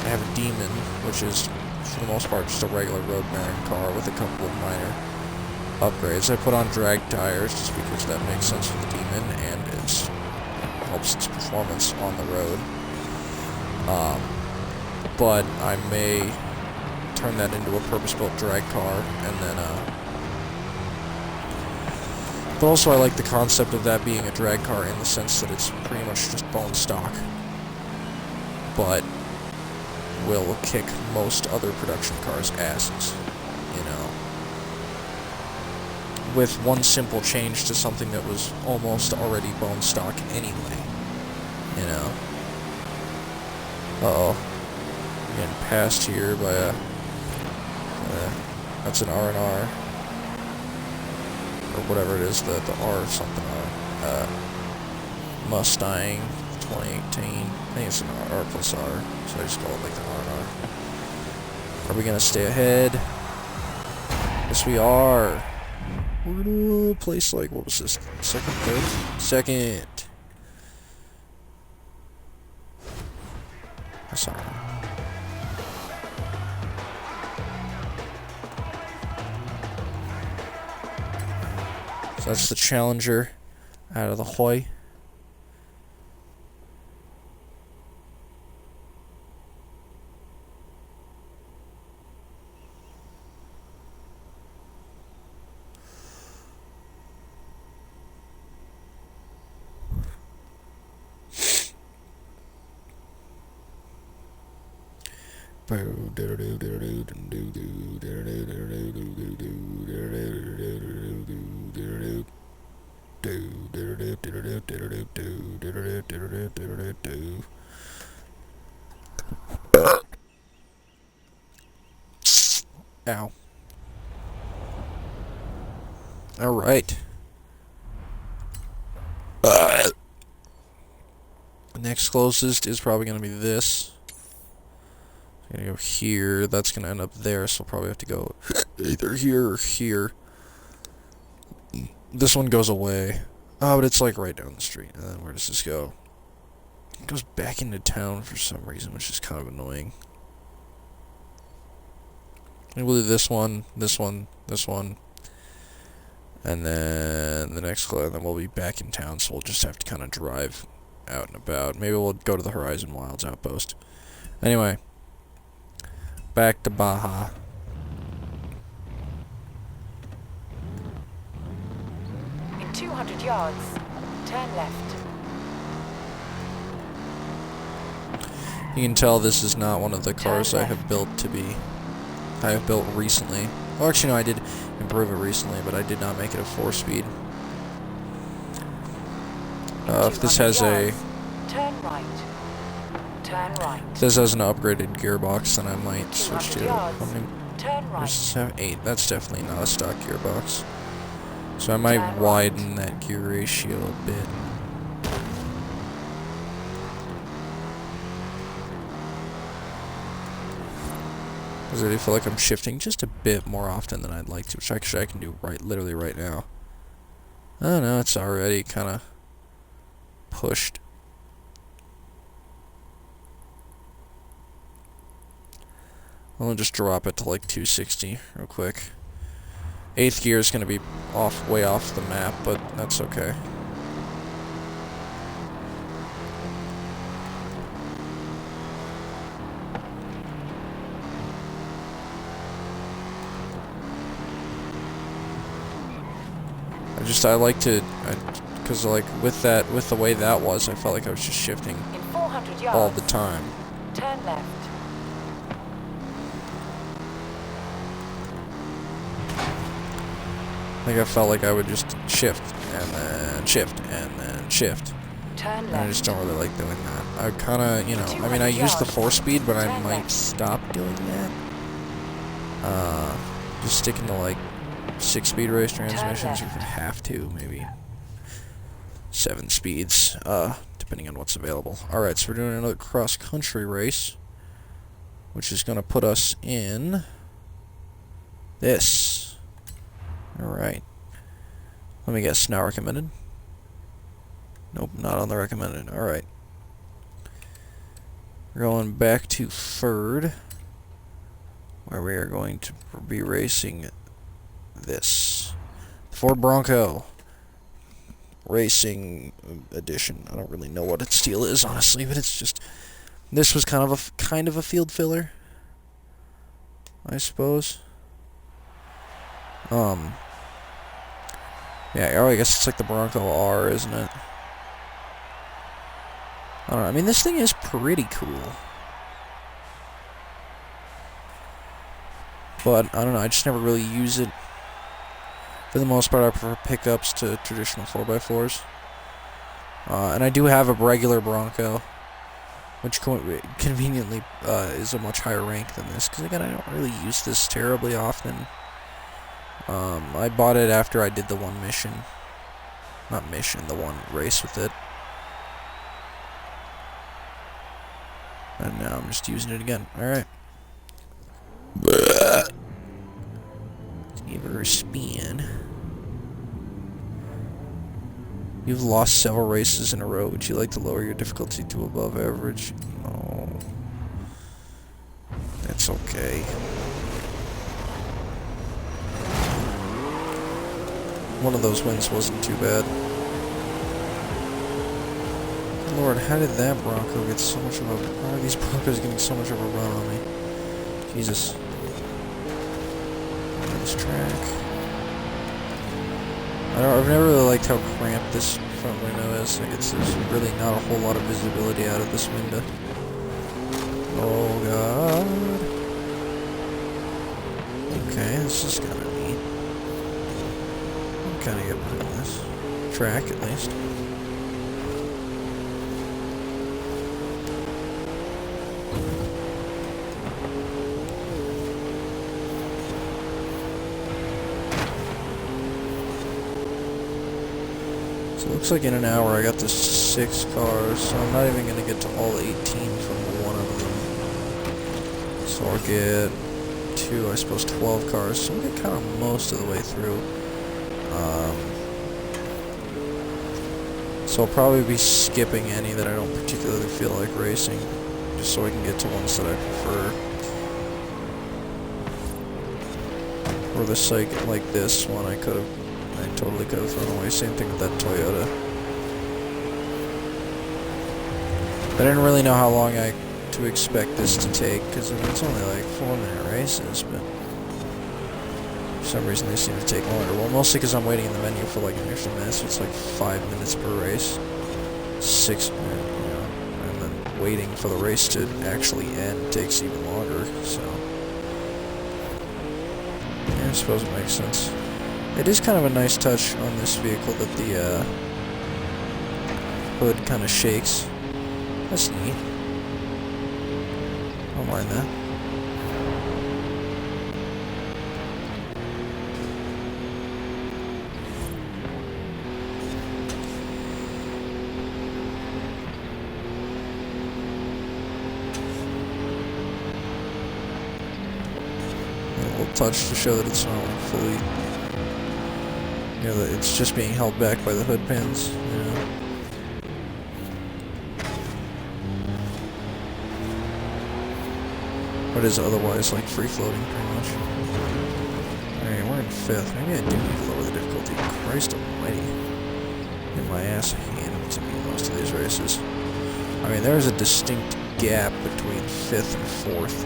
I have a Demon, which is, for the most part, just a regular road-bearing car with a couple of minor upgrades. I put on drag tires just because that makes sense for the Demon, and it helps its performance on the road. But I may turn that into a purpose-built drag car, and then, but also I like the concept of that being a drag car in the sense that it's pretty much just bone stock, but will kick most other production cars' asses, you know. With one simple change to something that was almost already bone stock anyway, you know. Uh-oh. Getting passed here by a... that's an R&R. Or whatever it is, the R something R. Mustang 2018. I think it's an R plus R, so I just call it like the R&R. Are we gonna stay ahead? Yes, we are. We're gonna place like, what was this? Second, third? Second. That's alright. So that's the Challenger out of the Hoy. Ow. Alright. Next closest is probably going to be this. I'm going to go here. That's going to end up there, so I'll probably have to go either here or here. This one goes away. Oh, but it's like right down the street. And then where does this go? It goes back into town for some reason, which is kind of annoying. And we'll do this one, this one, this one. And then the next club, and then we'll be back in town, so we'll just have to kind of drive out and about. Maybe we'll go to the Horizon Wilds outpost. Anyway, back to Baja. In 200 yards, turn left. You can tell this is not one of the cars I have built to be. I have built recently. Well, actually, no, I did improve it recently, but I did not make it a 4-speed. If this has a... Turn right. Turn right. If this has an upgraded gearbox, then I might switch to... Turn right. Does this have 8? That's definitely not a stock gearbox. So I might widen that gear ratio a bit. Because I do feel like I'm shifting just a bit more often than I'd like to, which actually I can do literally right now. Oh no, it's already kind of pushed. I'm gonna just drop it to like 260 real quick. 8th gear is gonna be way off the map, but that's okay. I like to, because like with the way that was, I felt like I was just shifting In 400 yards, all the time. turn left. Like I felt like I would just shift and then shift and then shift. Turn And I left. just don't really like doing that. I kind of, you know, I mean, I use the 4-speed, but I might stop doing that. Just sticking to like 6-speed race transmissions, if you have to, maybe 7 speeds, depending on what's available. Alright, so we're doing another cross-country race, which is going to put us in this. Alright. Let me guess, not recommended? Nope, not on the recommended. Alright. We're going back to Ferd, where we are going to be racing this Ford Bronco Racing Edition. I don't really know what its deal is, honestly, but it's just, this was kind of a field filler, I suppose. Yeah, oh, I guess it's like the Bronco R, isn't it? I don't know. I mean, this thing is pretty cool. But, I don't know, I just never really use it. For the most part, I prefer pickups to traditional 4x4s. And I do have a regular Bronco. which conveniently is a much higher rank than this, because again, I don't really use this terribly often. I bought it after I did the one mission. Not mission, the one race with it. And now I'm just using it again. Alright. Give her a spin. You've lost several races in a row. Would you like to lower your difficulty to above average? No. That's okay. One of those wins wasn't too bad. Lord, how did that Bronco get so much of a... How are these Broncos getting so much of a run on me? Jesus. This track. I've never really liked how cramped this front window is. Like, there's really not a whole lot of visibility out of this window. Oh god. Okay, this is kind of neat. I'm kind of getting behind this track, at least. So it looks like in an hour I got the 6 cars, so I'm not even going to get to all 18 from one of them. So I'll get 2, I suppose 12 cars, so I'll get kind of most of the way through. So I'll probably be skipping any that I don't particularly feel like racing, just so I can get to ones that I prefer. Or the site like this one I totally could have thrown away. Same thing with that Toyota. I didn't really know how long to expect this to take, because it's only like 4-minute races, but for some reason they seem to take longer. Well, mostly because I'm waiting in the menu for like an extra minute, so it's like 5 minutes per race. 6 minutes, you know, and then waiting for the race to actually end takes even longer, so... Yeah, I suppose it makes sense. It is kind of a nice touch on this vehicle that the hood kind of shakes. That's neat. I don't mind that. A little touch to show that it's not like fully... You know, that it's just being held back by the hood pins, you know. But is otherwise like free floating pretty much. Alright, we're in 5th. Maybe I do need to lower the difficulty. Christ almighty. Get my ass handed to me in most of these races. I mean, there's a distinct gap between 5th and 4th.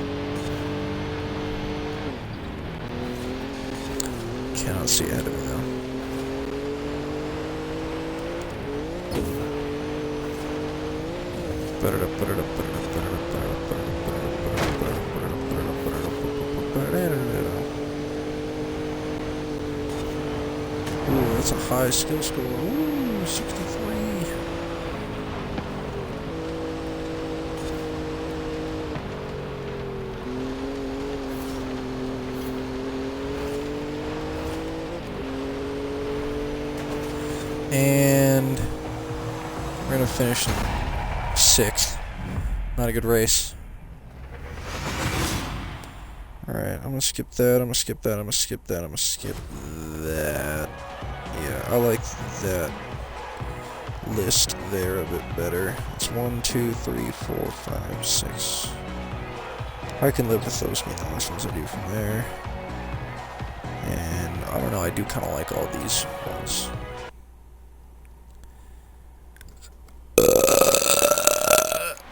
Cannot see ahead of me though. Ooh, that's a high skill score. Ooh, 63. And we're gonna finish in 6th. Not a good race. Alright, I'm gonna skip that, I'm gonna skip that, I'm gonna skip that, I'm gonna skip that. Yeah, I like that list there a bit better. It's 1, 2, 3, 4, 5, 6. I can live with those being the last ones I do from there. And I don't know, I do kind of like all these ones.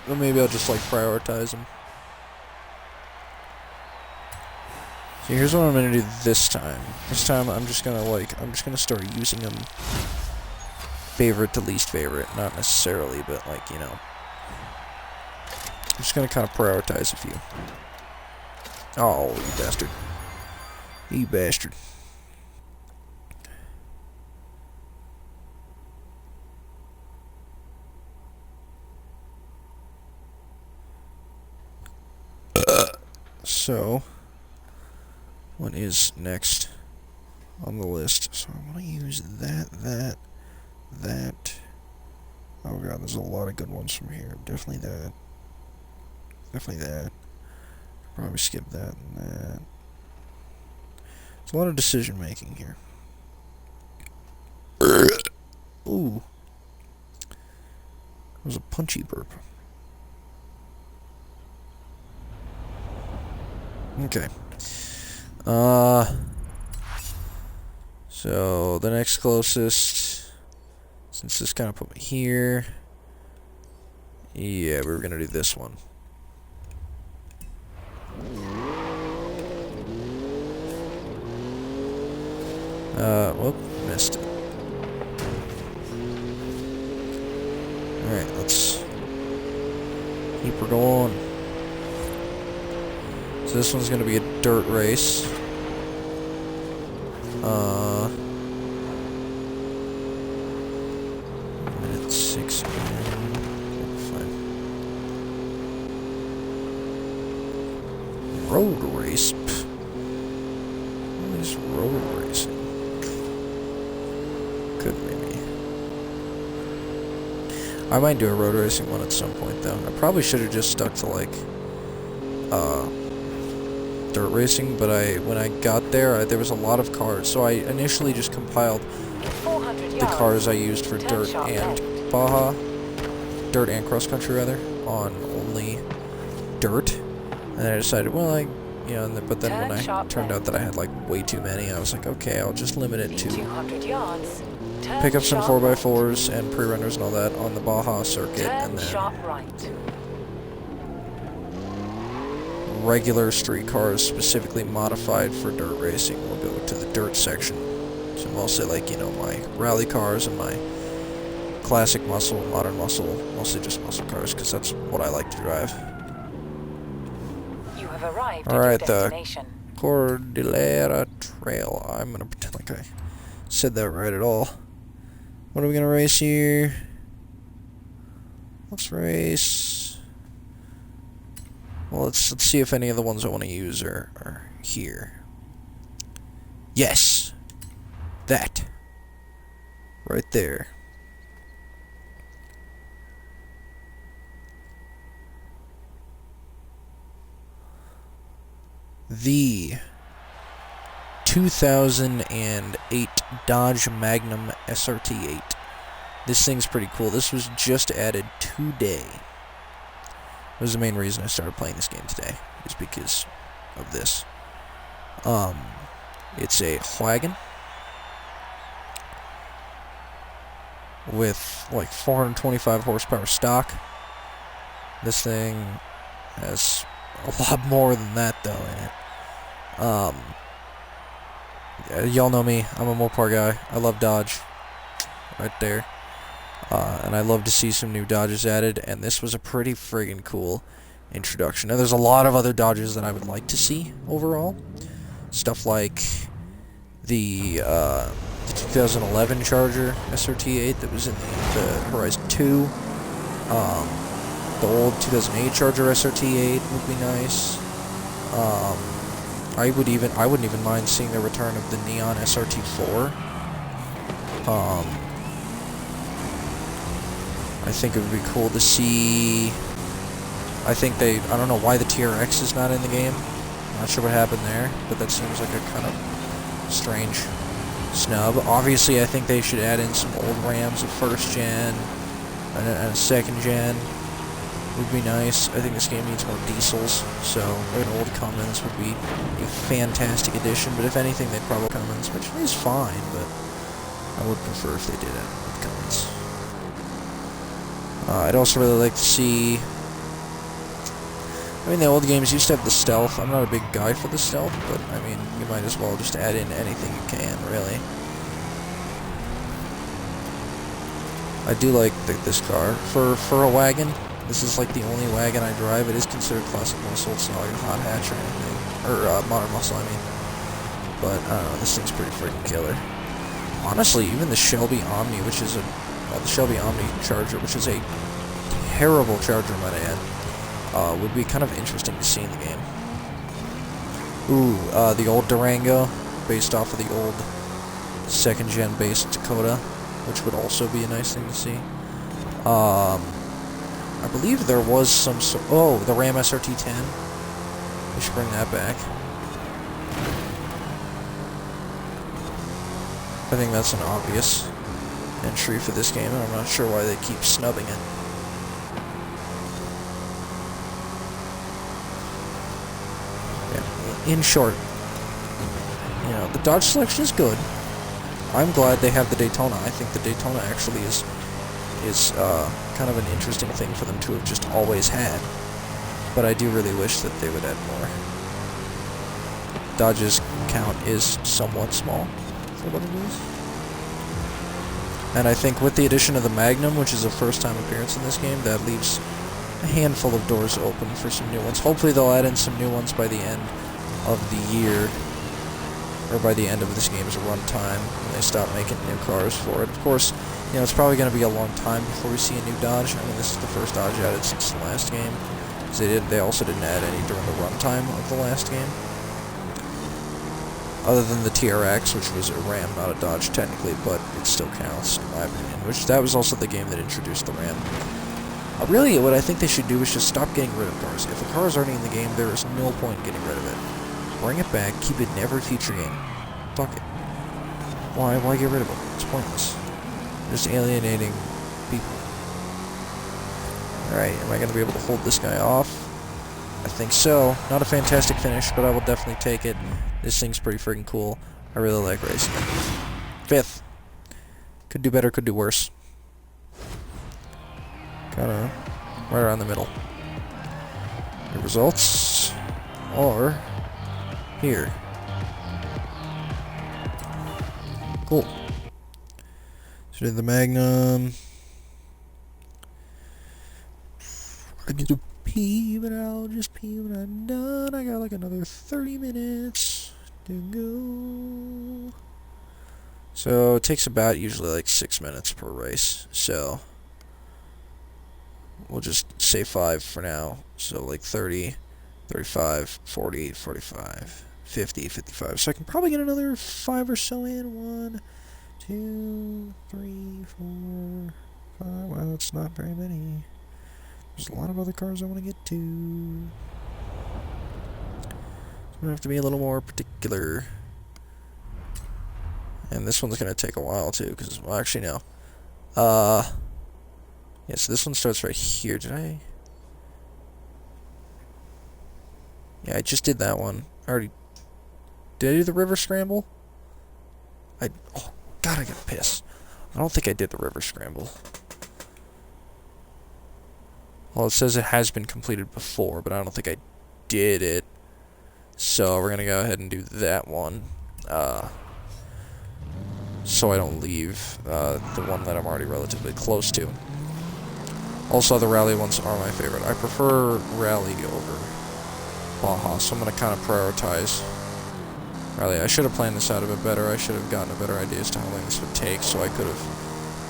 Or maybe I'll just like prioritize them. So here's what I'm gonna do this time. This time I'm just gonna start using them favorite to least favorite. Not necessarily, but like, you know. I'm just gonna kind of prioritize a few. Oh, you bastard. You bastard. So, what is next on the list? So I want to use that. Oh god, there's a lot of good ones from here. Definitely that. Definitely that. Probably skip that and that. There's a lot of decision making here. Ooh. That was a punchy burp. Okay. So the next closest, since this kind of put me here, yeah, we were gonna do this one. Whoop, missed it. Alright, let's keep her going. So this one's gonna be a dirt race. Minute 6 again. Fine. Road race? Pfft. What is road racing? Couldn't be me. I might do a road racing one at some point though. I probably should have just stuck to like dirt racing, but when I got there, there was a lot of cars, so I initially just compiled the cars I used for dirt and Baja, dirt and cross country rather, on only dirt, and then I decided, well, but then when I turned out that I had like way too many, I was like, okay, I'll just limit it to pick up some 4x4s and pre-renders and all that on the Baja circuit, and then regular street cars specifically modified for dirt racing will go to the dirt section. So mostly like, my rally cars and my classic muscle, modern muscle, mostly just muscle cars because that's what I like to drive. You have arrived Alright, at your destination. the Cordillera Trail. I'm gonna pretend like I said that right at all. What are we gonna race here? Let's race. Well, let's see if any of the ones I want to use are here. Yes! That. Right there. The 2008 Dodge Magnum SRT8. This thing's pretty cool. This was just added today. That was the main reason I started playing this game today, is because of this. It's a wagon with like 425 horsepower stock. This thing has a lot more than that though in it. Y'all know me, I'm a Mopar guy. I love Dodge. Right there. And I love to see some new Dodges added, and this was a pretty friggin' cool introduction. Now, there's a lot of other Dodges that I would like to see overall. Stuff like the 2011 Charger SRT8 that was in the Horizon 2. The old 2008 Charger SRT8 would be nice. I wouldn't even mind seeing the return of the Neon SRT4. I think it would be cool to see. I don't know why the TRX is not in the game. I'm not sure what happened there, but that seems like a kind of strange snub. Obviously, I think they should add in some old Rams of first gen and a second gen. Would be nice. I think this game needs more diesels, so an old Cummins would be a fantastic addition. But if anything, they'd probably Cummins, which is fine, but I would prefer if they did add old Cummins. I'd also really like to see. I mean, the old games used to have the stealth. I'm not a big guy for the stealth, but I mean, you might as well just add in anything you can, really. I do like this car for a wagon. This is like the only wagon I drive. It is considered classic muscle. It's not like a hot hatch or anything, or modern muscle, I mean. But I don't know. This thing's pretty freaking killer. Honestly, even the Shelby Omni, which is the Shelby Omni Charger, which is a terrible Charger, might I add, would be kind of interesting to see in the game. Ooh, the old Durango, based off of the old second-gen based Dakota, which would also be a nice thing to see. I believe there was some oh, the Ram SRT-10. We should bring that back. I think that's an obvious entry for this game, and I'm not sure why they keep snubbing it. Yeah. In short, you know, the Dodge selection is good. I'm glad they have the Daytona. I think the Daytona actually is kind of an interesting thing for them to have just always had. But I do really wish that they would add more. Dodge's count is somewhat small for what it is. And I think with the addition of the Magnum, which is a first-time appearance in this game, that leaves a handful of doors open for some new ones. Hopefully they'll add in some new ones by the end of the year, or by the end of this game's runtime, when they stop making new cars for it. Of course, you know, it's probably going to be a long time before we see a new Dodge. I mean, this is the first Dodge added since the last game. They also didn't add any during the runtime of the last game. Other than the TRX, which was a Ram, not a Dodge technically, but it still counts, in my opinion. That was also the game that introduced the Ram. Really, what I think they should do is just stop getting rid of cars. If a car is already in the game, there is no point in getting rid of it. Bring it back, keep it in every future game. Fuck it. Why get rid of it? It's pointless. Just alienating people. Alright, am I going to be able to hold this guy off? I think so. Not a fantastic finish, but I will definitely take it. This thing's pretty freaking cool. I really like racing it. 5th. Could do better, could do worse. Kinda right around the middle. The results are here. Cool. So did the Magnum. I get to pee, but I'll just pee when I'm done. I got like another 30 minutes to go. So it takes about usually like 6 minutes per race. So we'll just say 5 for now. So like 30, 35, 40, 45, 50, 55. So I can probably get another 5 or so in. 1, 2, 3, 4, 5. Well, it's not very many. There's a lot of other cars I want to get to. So I'm going to have to be a little more particular. And this one's going to take a while too, because, well, actually no. Yeah, so this one starts right here. Did I? Yeah, I just did that one. Did I do the river scramble? Oh, God, I got pissed. I don't think I did the river scramble. Well, it says it has been completed before, but I don't think I did it. So we're going to go ahead and do that one. So I don't leave the one that I'm already relatively close to. Also, the rally ones are my favorite. I prefer rally over Baja, so I'm going to kind of prioritize rally. I should have planned this out a bit better. I should have gotten a better idea as to how long this would take, so I could have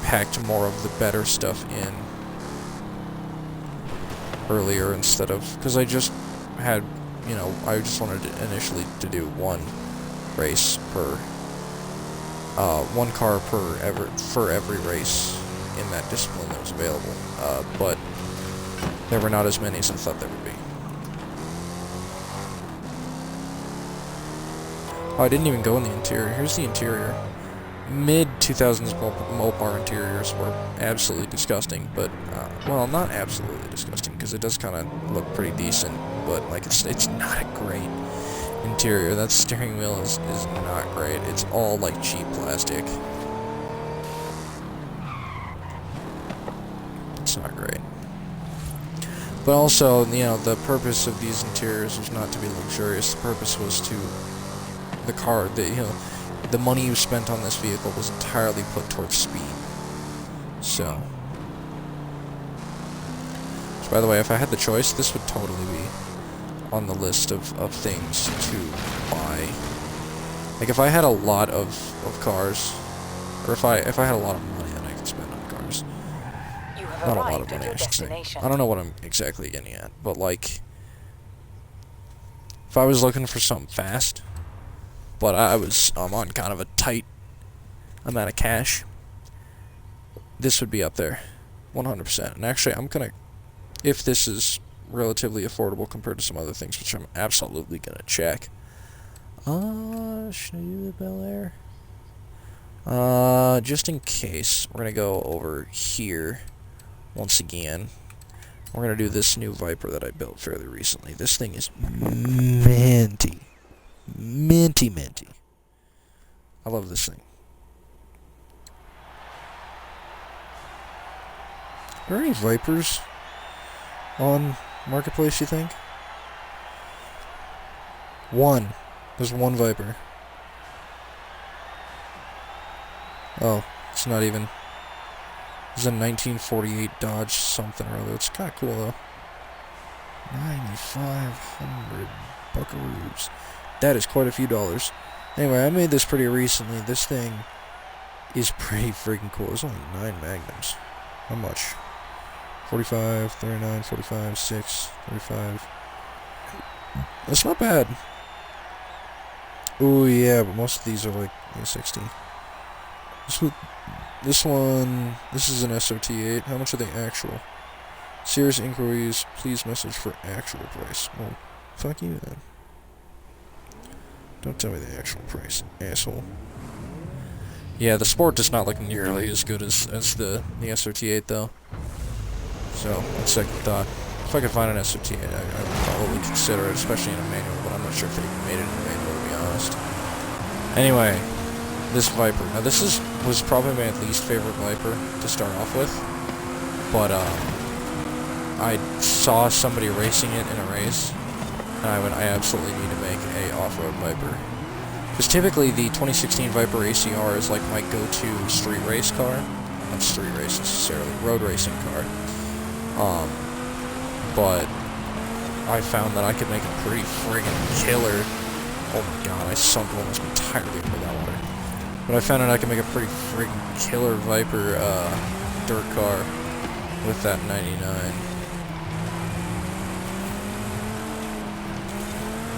packed more of the better stuff in earlier instead of, because I just had, you know, I just wanted initially to do one race per, one car for every race in that discipline that was available, but there were not as many as I thought there would be. Oh, I didn't even go in the interior. Here's the interior. Mid-2000s Mopar interiors were absolutely disgusting, but, well, not absolutely disgusting, because it does kind of look pretty decent, but, like, it's not a great interior. That steering wheel is not great. It's all, like, cheap plastic. It's not great. But also, you know, the purpose of these interiors was not to be luxurious. The purpose was to, you know, the money you spent on this vehicle was entirely put towards speed. So, by the way, if I had the choice, this would totally be on the list of things to buy. Like, if I had a lot of cars, or if I had a lot of money that I could spend on cars. Not a lot of money, I should say. I don't know what I'm exactly getting at, but, like, If I was looking for something fast, but I'm on kind of a tight amount of cash, this would be up there, 100%. And actually, I'm gonna, if this is relatively affordable compared to some other things, which I'm absolutely gonna check. Should I do the Bel Air? Just in case, we're gonna go over here once again. We're gonna do this new Viper that I built fairly recently. This thing is minty. Minty, minty. I love this thing. Are there any Vipers on Marketplace, you think? One. There's one Viper. Oh, it's not even. It's a 1948 Dodge something or other. It's kind of cool, though. 9,500 buckaroos. That is quite a few dollars. Anyway, I made this pretty recently. This thing is pretty freaking cool. There's only 9 magnums. How much? 45, 39, 45, 6, 35. That's not bad. Oh yeah, but most of these are like 60. This one, this is an SOT8. How much are they actual? Serious inquiries, please message for actual price. Well, fuck you then. Don't tell me the actual price, asshole. Yeah, the Sport does not look nearly as good as the SOT8 though. So, on second thought, if I could find an SOT8, I'd probably consider it, especially in a manual, but I'm not sure if they even made it in a manual, to be honest. Anyway, this Viper. Now, this was probably my least favorite Viper to start off with, but I saw somebody racing it in a race, and I absolutely need to make a off-road Viper. Because typically, the 2016 Viper ACR is like my go-to street race car. Not street race necessarily, road racing car. But I found that I could make a pretty friggin' killer. Oh my god, I sunk almost entirely under that water. But I found that I could make a pretty friggin' killer Viper dirt car with that 99.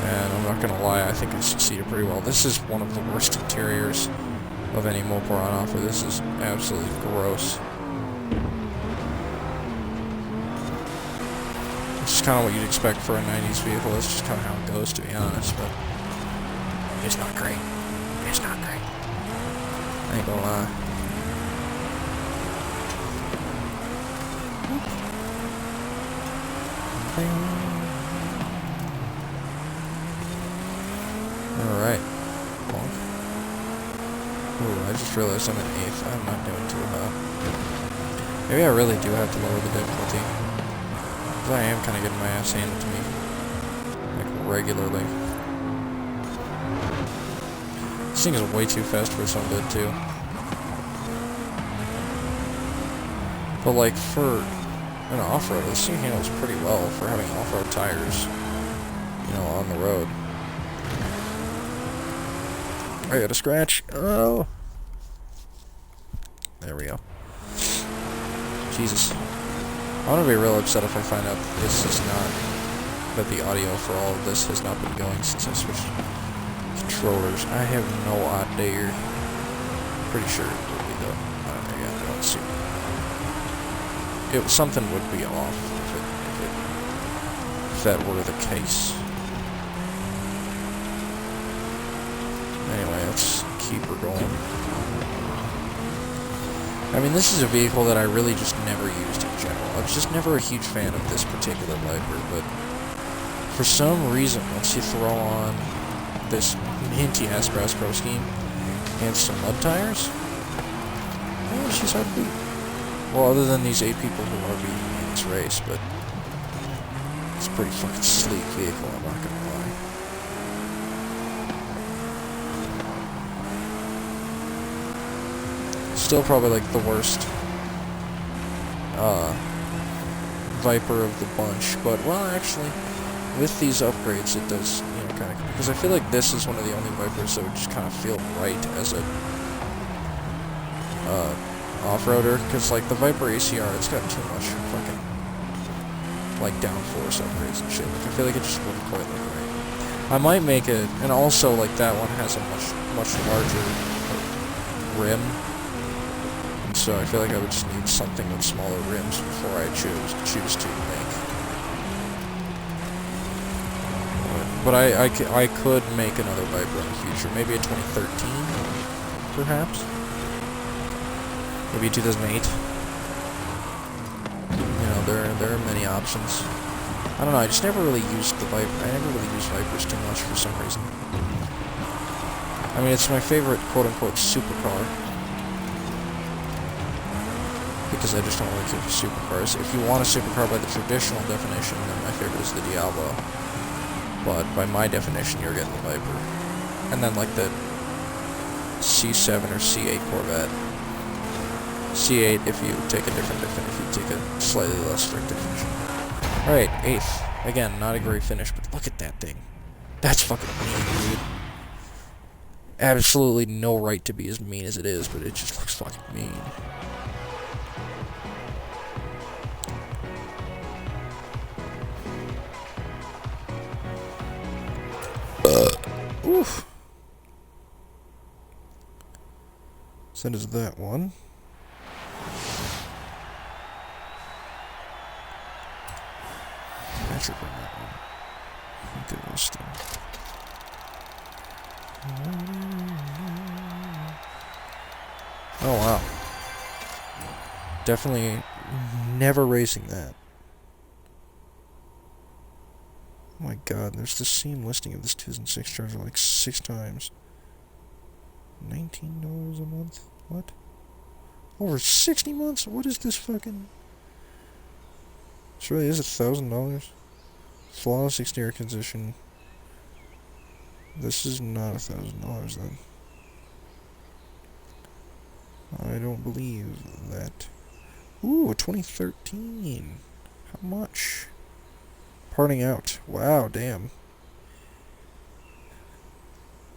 And I'm not gonna lie, I think I succeeded pretty well. This is one of the worst interiors of any Mopar on offer. This is absolutely gross. It's kind of what you'd expect for a 90s vehicle. That's just kind of how it goes, to be honest, but it's not great. It's not great. I ain't gonna lie. Alright. Ooh, I just realized I'm in 8th. I'm not doing too hot. Maybe I really do have to lower the difficulty. I am kind of getting my ass handed to me, like, regularly. This thing is way too fast for its own good, too. But, like, for an off-road, this thing handles pretty well for having off-road tires, you know, on the road. I got a scratch. Oh! There we go. Jesus. I'm gonna be real upset if I find out that this is not, that the audio for all of this has not been going since I switched controllers. I have no idea. Pretty sure it would be though. I don't know yet. I don't see. Something would be off if that were the case. Anyway, let's keep her going. I mean, this is a vehicle that I really just never used in general. I was just never a huge fan of this particular Viper, but for some reason, once you throw on this minty-ass Brass Pro scheme and some mud tires, oh, she's hard to beat. Well, other than these 8 people who are beating me in this race, but it's a pretty fucking sleek vehicle, I'm not gonna lie. Still probably like the worst Viper of the bunch, but well, actually, with these upgrades, it does, you know, kind of, because I feel like this is one of the only Vipers that would just kind of feel right as a off-roader, because like the Viper ACR, it's got too much fucking like downforce upgrades and shit. Like, I feel like it just wouldn't quite look right. I might make it, and also like that one has a much larger rim, and so I feel like I would just need something with smaller rims before I choose to make. But I could make another Viper in the future, maybe a 2013, perhaps, maybe a 2008. You know, there are many options. I don't know, I just never really used the Viper. I never really used Vipers too much for some reason. I mean, it's my favorite quote-unquote supercar. Because I just don't really care for supercars. If you want a supercar by the traditional definition, then my favorite is the Diablo. But by my definition, you're getting the Viper. And then, like, the C7 or C8 Corvette. C8 if you take a different definition, if you take a slightly less strict definition. Alright, 8th. Again, not a great finish, but look at that thing. That's fucking mean, dude. Absolutely no right to be as mean as it is, but it just looks fucking mean. Oof. So that is that one. Patrick on that one. Good listing. Oh wow. Definitely never racing that. Oh my god, there's the same listing of this 2006 Charger like 6 times. $19 a month? What? Over 60 months? What is this fucking... This really is $1,000? Flawless exterior condition. This is not $1,000 then. I don't believe that. Ooh, 2013. How much? Parting out. Wow, damn.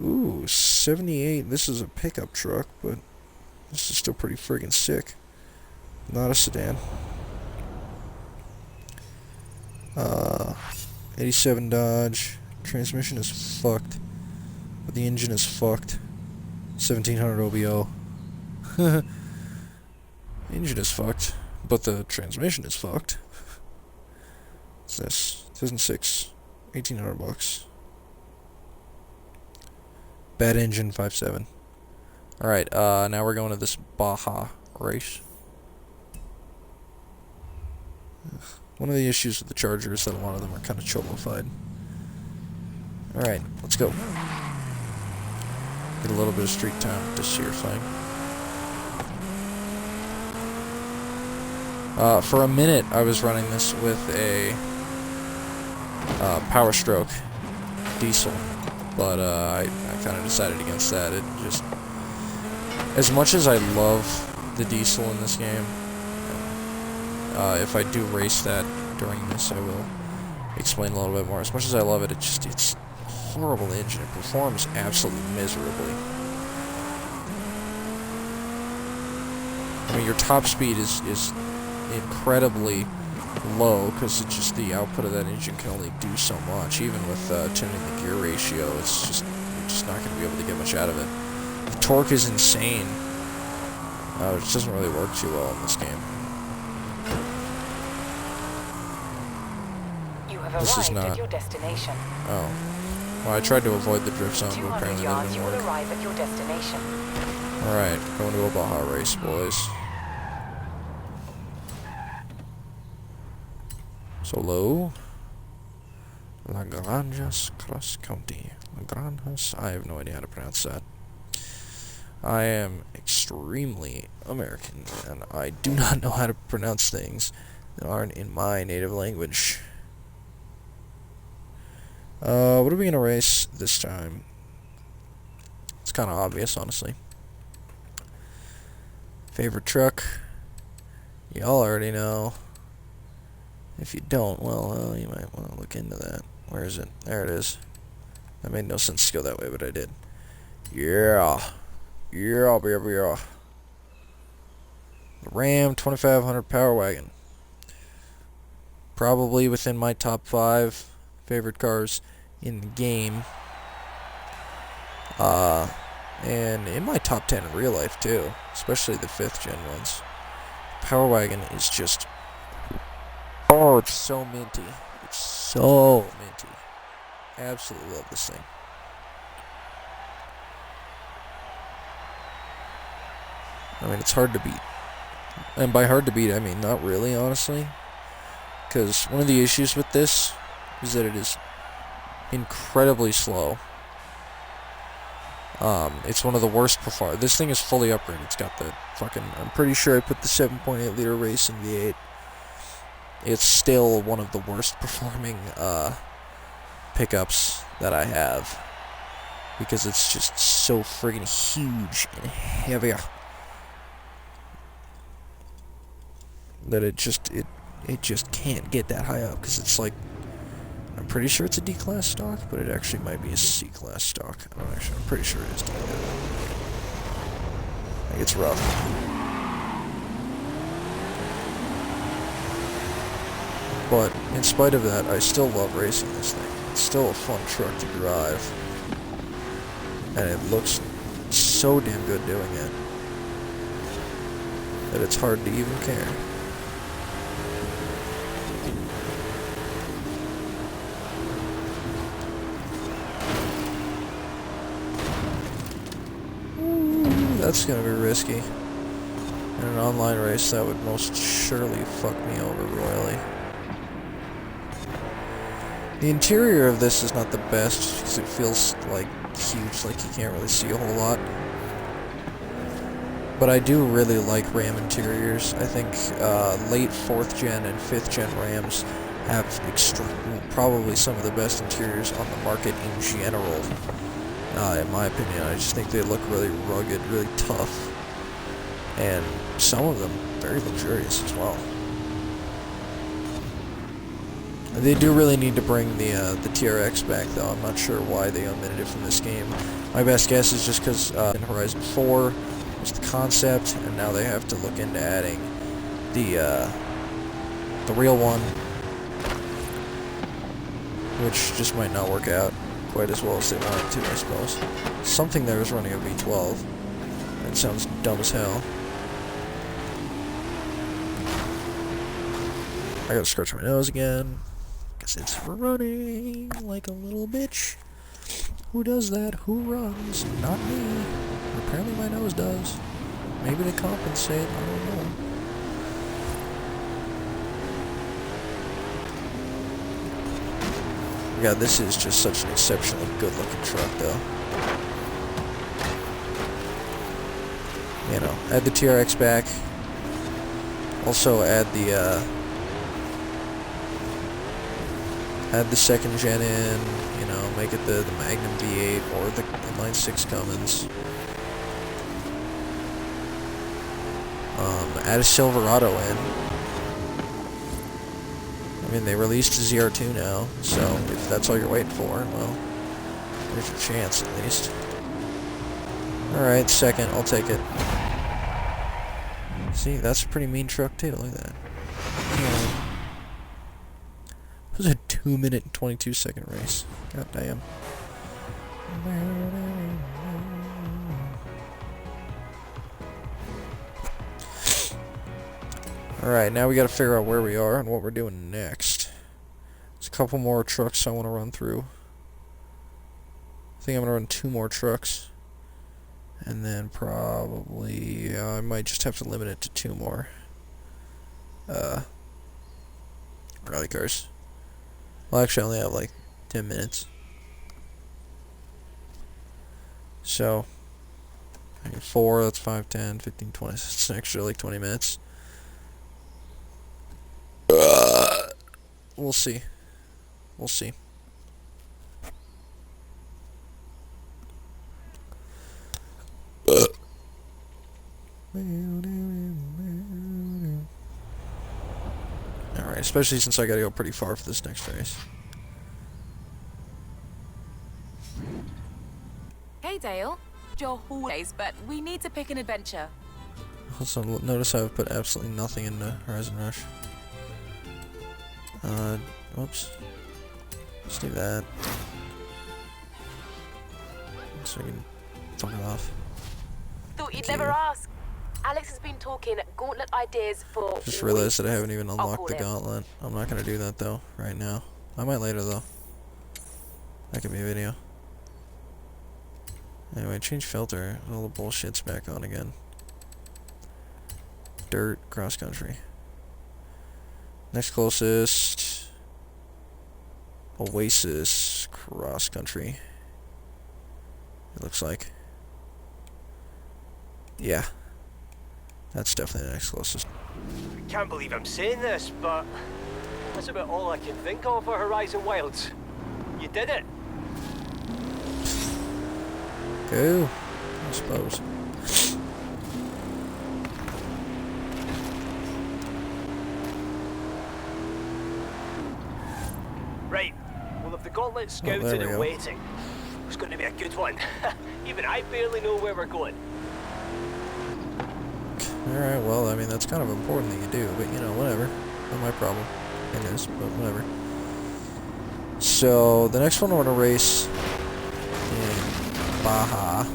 Ooh, 78. This is a pickup truck, but this is still pretty friggin' sick. Not a sedan. 87 Dodge. Transmission is fucked, but the engine is fucked. 1700 OBO. The engine is fucked, but the transmission is fucked. What's this? 2006. 1800 bucks. Bad engine, 5.7. Alright, now we're going to this Baja race. One of the issues with the Charger is that a lot of them are kind of cholo-fied. Alright, let's go. Get a little bit of street time with this here thing. For a minute, I was running this with a Power Stroke diesel, but I kind of decided against that. It just, as much as I love the diesel in this game, if I do race that during this, I will explain a little bit more. As much as I love it, it's a horrible engine. It performs absolutely miserably. I mean, your top speed is incredibly low because it's just the output of that engine can only do so much. Even with tuning the gear ratio, it's just you're just not going to be able to get much out of it. The torque is insane. It just doesn't really work too well in this game. You have This is arrived not. at your destination. Oh. Well, I tried to avoid the drift zone, but 200 apparently that yards, you didn't will work. arrive at your destination. Alright, going to a Baja race, boys. So low. La Granjas Cross County. La Granjas. I have no idea how to pronounce that. I am extremely American, and I do not know how to pronounce things that aren't in my native language. What are we gonna race this time? It's kind of obvious, honestly. Favorite truck? Y'all already know. If you don't, well, you might want to look into that. Where is it? There it is. That made no sense to go that way, but I did. Yeah. Yeah, baby, yeah. The Ram 2500 Power Wagon. Probably within my top 5 favorite cars in the game. And in my top 10 in real life too, especially the 5th gen ones. Power Wagon is just, oh, it's so minty. It's so minty. Absolutely love this thing. I mean, it's hard to beat. And by hard to beat, I mean not really, honestly. Because one of the issues with this is that it is incredibly slow. It's one of the worst performers. This thing is fully upgraded. It's got the fucking, I'm pretty sure I put the 7.8 liter racing V8. It's still one of the worst performing pickups that I have, because it's just so friggin' huge and heavy that it just can't get that high up, because it's like, I'm pretty sure it's a D-class stock, but it actually might be a C-class stock. I'm pretty sure it is D. Like, it's rough. But in spite of that, I still love racing this thing. It's still a fun truck to drive, and it looks so damn good doing it that it's hard to even care. That's gonna be risky. In an online race, that would most surely fuck me over royally. The interior of this is not the best, because it feels like huge, like you can't really see a whole lot. But I do really like Ram interiors. I think late 4th gen and 5th gen Rams have probably some of the best interiors on the market in general. In my opinion, I just think they look really rugged, really tough, and some of them very luxurious as well. They do really need to bring the TRX back, though. I'm not sure why they omitted it from this game. My best guess is just because in Horizon 4 was the concept, and now they have to look into adding the real one, which just might not work out quite as well as they wanted to, I suppose. Something there is running a V12. That sounds dumb as hell. I gotta scratch my nose again, because it's running like a little bitch. Who does that? Who runs? Not me. Apparently my nose does. Maybe to compensate, I don't know. God, this is just such an exceptionally good-looking truck, though. You know, add the TRX back. Also add the 2nd gen in. You know, make it the Magnum V8 or the inline-6 Cummins. Add a Silverado in. I mean, they released a ZR2 now, so if that's all you're waiting for, well, there's your chance, at least. Alright, 2nd, I'll take it. See, that's a pretty mean truck, too, look at that. Yeah. It was a 2-minute and 22-second race. God damn. Alright, now we gotta figure out where we are and what we're doing next. There's a couple more trucks I want to run through. I think I'm gonna run 2 more trucks. And then probably, I might just have to limit it to 2 more. Rally cars. Well, actually I only have like 10 minutes. So, 4, that's 5, 10, 15, 20, that's an extra like 20 minutes. We'll see. We'll see. Alright, especially since I gotta go pretty far for this next race. Hey Dale, your hallways, but we need to pick an adventure. Also, notice I've put absolutely nothing into Horizon Rush. Oops. Let's do that. so I can fuck off. Thought you'd Thank never you. ask. Alex has been talking gauntlet ideas for Just realized that I haven't weeks. even I'll unlocked call the him. gauntlet. I'm not gonna do that though, right now. I might later though. That could be a video. Anyway, change filter. All the bullshit's back on again. Dirt, cross country. Next closest. Oasis, cross country. It looks like. Yeah. That's definitely the next closest. I can't believe I'm saying this, but that's about all I can think of for Horizon Wilds. You did it. Cool. I suppose. Right. Well, if the gauntlet's scouted there we and go. waiting, it's going to be a good one. Even I barely know where we're going. Alright, well, I mean, that's kind of important that you do, but, you know, whatever. Not my problem. It is, but whatever. So, the next one I want to race in Baja.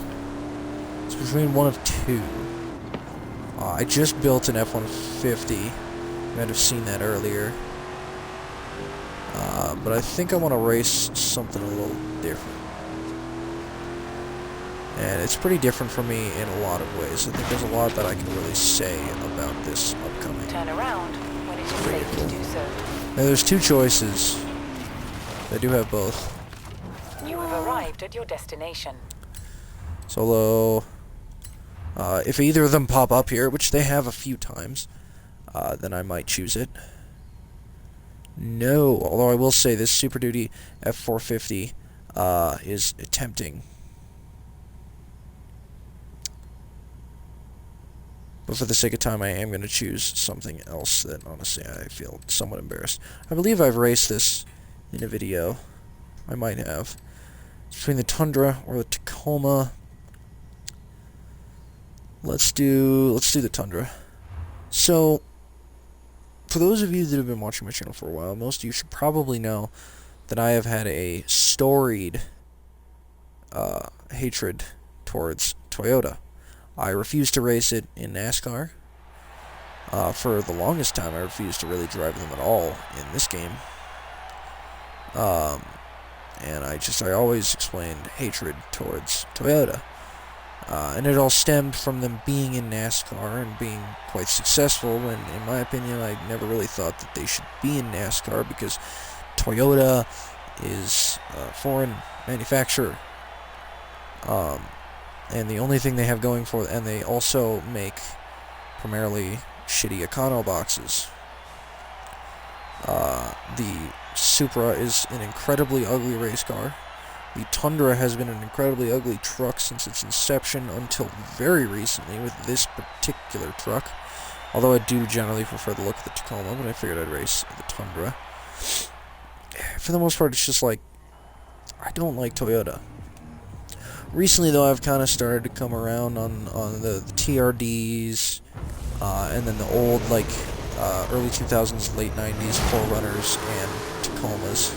It's between one of two. I just built an F-150. You might have seen that earlier. But I think I want to race something a little different. And it's pretty different for me in a lot of ways. I think there's a lot that I can really say about this upcoming. Turn around when it is safe to do so. Now, there's two choices. I do have both. You have arrived at your destination. Solo. If either of them pop up here, which they have a few times, then I might choose it. No, although I will say this Super Duty F450 is tempting. But for the sake of time, I am going to choose something else that, honestly, I feel somewhat embarrassed. I believe I've raced this in a video. I might have. It's between the Tundra or the Tacoma. Let's do the Tundra. So, for those of you that have been watching my channel for a while, most of you should probably know that I have had a storied hatred towards Toyota. I refused to race it in NASCAR. For the longest time, I refused to really drive them at all in this game. And I always explained hatred towards Toyota. And it all stemmed from them being in NASCAR and being quite successful, and in my opinion, I never really thought that they should be in NASCAR because Toyota is a foreign manufacturer. And the only thing they have going for, and they also make primarily shitty Econo boxes. The Supra is an incredibly ugly race car. The Tundra has been an incredibly ugly truck since its inception until very recently with this particular truck. Although I do generally prefer the look of the Tacoma, but I figured I'd race the Tundra. For the most part, it's just like, I don't like Toyota. Recently, though, I've kind of started to come around on the TRDs, and then the old, like, early 2000s, late 90s 4Runners and Tacomas.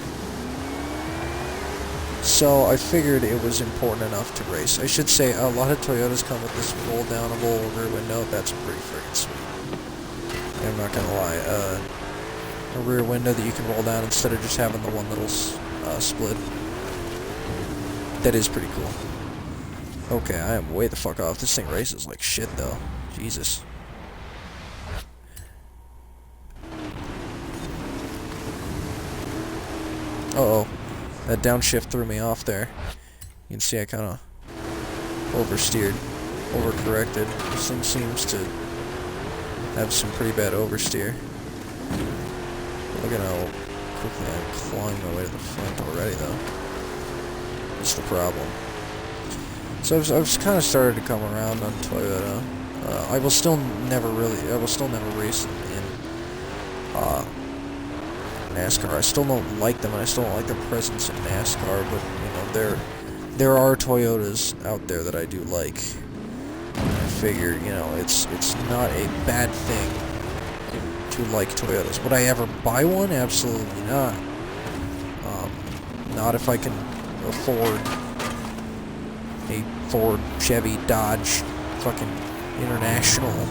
So I figured it was important enough to race. I should say, a lot of Toyotas come with this roll-downable rear window. That's pretty freaking sweet. I'm not gonna lie. A rear window that you can roll down instead of just having the one little split. That is pretty cool. Okay, I am way the fuck off. This thing races like shit, though. Jesus. Uh-oh. That downshift threw me off there. You can see I kind of oversteered, overcorrected. This thing seems to have some pretty bad oversteer. Look at how quickly I'm clawing my way to the front already, though. That's the problem. So I've kind of started to come around on Toyota. I will still never race them in NASCAR. I still don't like them, and I still don't like their presence in NASCAR, but, you know, there are Toyotas out there that I do like. And I figure, you know, it's not a bad thing to like Toyotas. Would I ever buy one? Absolutely not. Not if I can afford a Ford, Chevy, Dodge, fucking International,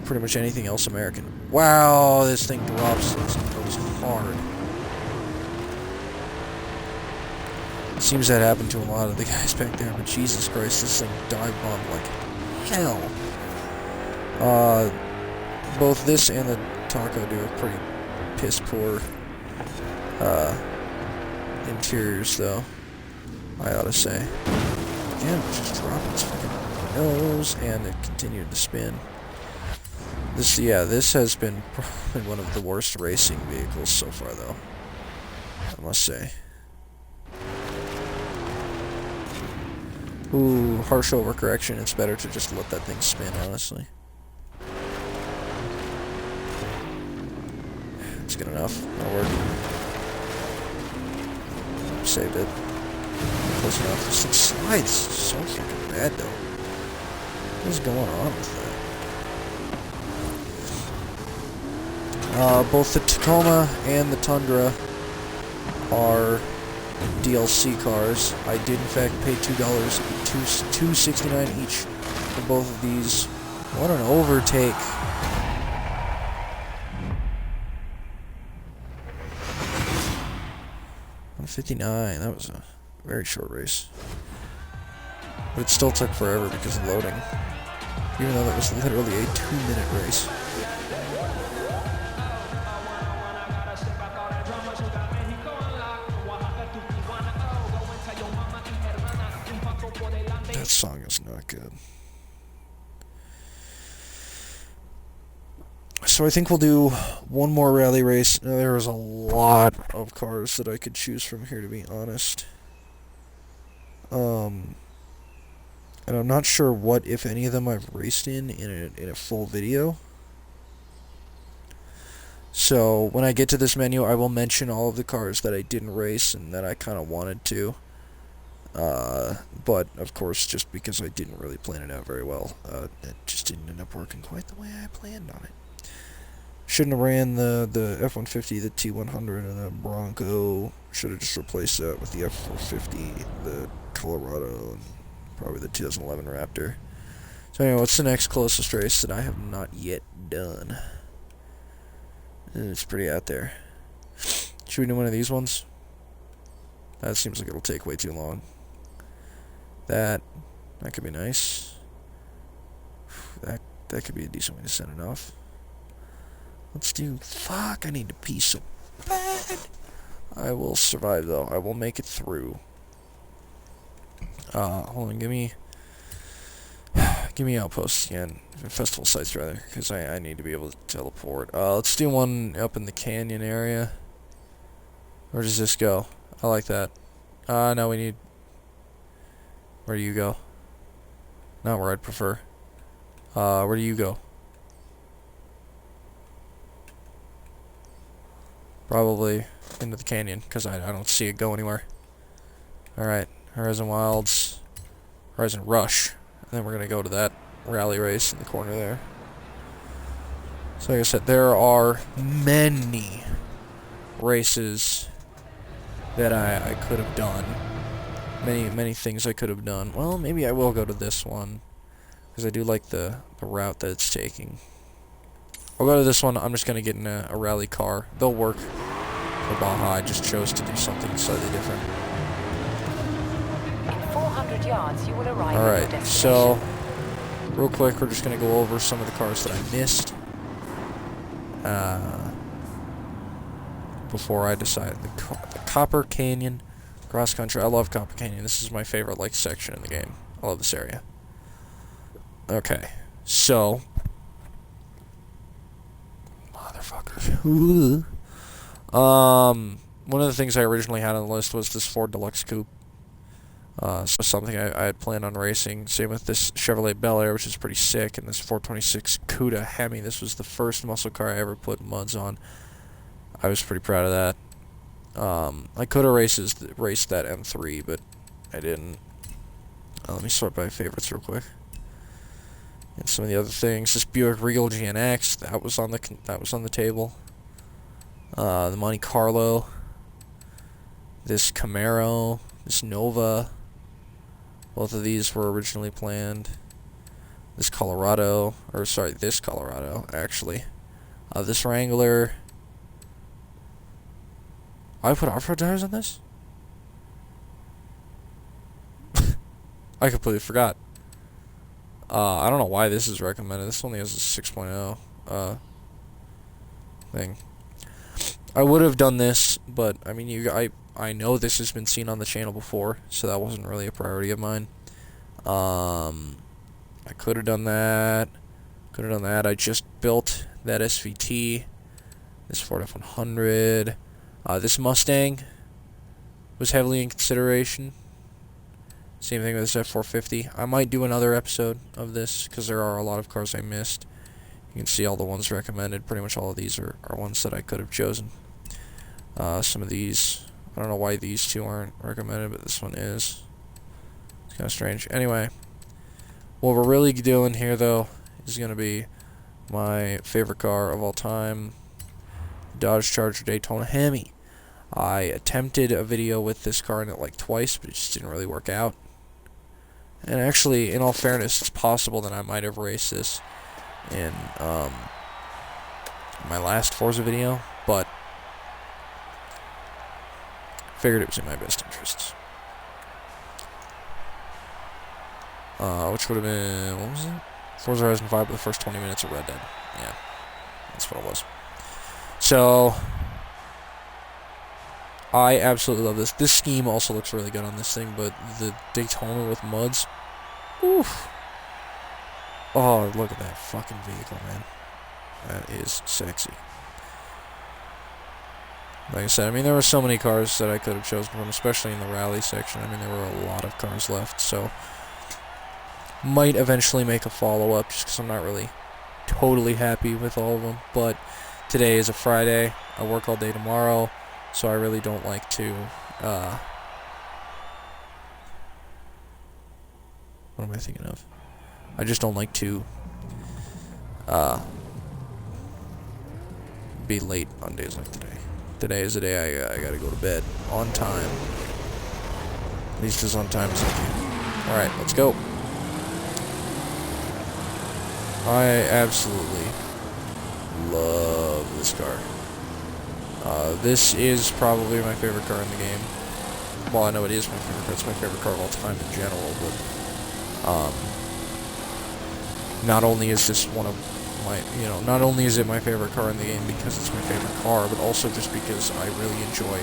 pretty much anything else American. Wow, this thing drops. This thing goes hard. Seems that happened to a lot of the guys back there, but Jesus Christ, this thing dive bombed like hell. Both this and the Taco do have pretty piss poor interiors, though, I ought to say. Again, just dropping its fucking nose, and it continued to spin. This has been probably one of the worst racing vehicles so far, though, I must say. Ooh, harsh overcorrection. It's better to just let that thing spin, honestly. It's good enough. That'll work. Saved it. Close enough. This thing slides so fucking bad, though. What is going on with that? Both the Tacoma and the Tundra are DLC cars. I did in fact pay $2.69 each for both of these. What an overtake. $159. That was a very short race. But it still took forever because of loading. Even though that was literally a 2-minute race. That song is not good. So I think we'll do one more rally race. Now, there is a lot of cars that I could choose from here, to be honest. And I'm not sure what, if any of them, I've raced in a full video. So when I get to this menu, I will mention all of the cars that I didn't race and that I kind of wanted to. But, of course, just because I didn't really plan it out very well, it just didn't end up working quite the way I planned on it. Shouldn't have ran the F-150, the T-100, and the Bronco. Should have just replaced that with the F-450, the Colorado, and probably the 2011 Raptor. So anyway, what's the next closest race that I have not yet done? It's pretty out there. Should we do one of these ones? That seems like it'll take way too long. That could be nice. That could be a decent way to send it off. Let's do... Fuck, I need to pee so bad. I will survive, though. I will make it through. Hold on, give me outposts again. Festival sites, rather, because I need to be able to teleport. Let's do one up in the canyon area. Where does this go? I like that. No, we need... Where do you go? Not where I'd prefer. Where do you go? Probably into the canyon, because I don't see it go anywhere. Alright, Horizon Wilds, Horizon Rush, and then we're going to go to that rally race in the corner there. So like I said, there are many races that I could have done. Many things I could have done. Well, maybe I will go to this one, because I do like the route that it's taking. I'll go to this one. I'm just going to get in a rally car. They'll work for Baja. I just chose to do something slightly different. In 400 yards, you will arrive at your Alright, destination. so real quick, we're just going to go over some of the cars that I missed before I decide. The Copper Canyon Cross Country. I love Copper Canyon. This is my favorite section in the game. I love this area. Okay, so... Motherfucker. One of the things I originally had on the list was this Ford Deluxe Coupe. So something I had planned on racing. Same with this Chevrolet Bel Air, which is pretty sick, and this 426 Cuda Hemi. This was the first muscle car I ever put muds on. I was pretty proud of that. I could have raced that M3, but I didn't. Let me sort by favorites real quick. And some of the other things. This Buick Regal GNX, that was on the table. The Monte Carlo. This Camaro. This Nova. Both of these were originally planned. This Colorado, actually. This Wrangler. I put off-road tires on this? I completely forgot. I don't know why this is recommended. This only has a 6.0 thing. I would have done this, but I mean, I know this has been seen on the channel before, so that wasn't really a priority of mine. I could have done that. I just built that SVT. This Ford F100. This Mustang was heavily in consideration. Same thing with this F450. I might do another episode of this, because there are a lot of cars I missed. You can see all the ones recommended. Pretty much all of these are ones that I could have chosen. Some of these, I don't know why these two aren't recommended, but this one is. It's kind of strange. Anyway, what we're really doing here, though, is going to be my favorite car of all time, Dodge Charger Daytona Hemi. I attempted a video with this car in it like twice, but it just didn't really work out. And actually, in all fairness, it's possible that I might have raced this in my last Forza video, but figured it was in my best interests. Which would have been, what was it? Forza Horizon 5, but the first 20 minutes of Red Dead. Yeah, that's what it was. So, I absolutely love this. This scheme also looks really good on this thing, but the Daytona with muds, oof. Oh, look at that fucking vehicle, man. That is sexy. Like I said, I mean, there were so many cars that I could have chosen from, especially in the rally section. I mean, there were a lot of cars left, so might eventually make a follow-up, just because I'm not really totally happy with all of them. But today is a Friday. I work all day tomorrow, so I really don't like to, what am I thinking of? I just don't like to, be late on days like today. Today is the day I gotta go to bed on time. At least as on time as I can. Alright, let's go. I absolutely love this car. This is probably my favorite car in the game. Well, I know it is my favorite car. It's my favorite car of all time in general, but, not only is this one of my, not only is it my favorite car in the game because it's my favorite car, but also just because I really enjoy,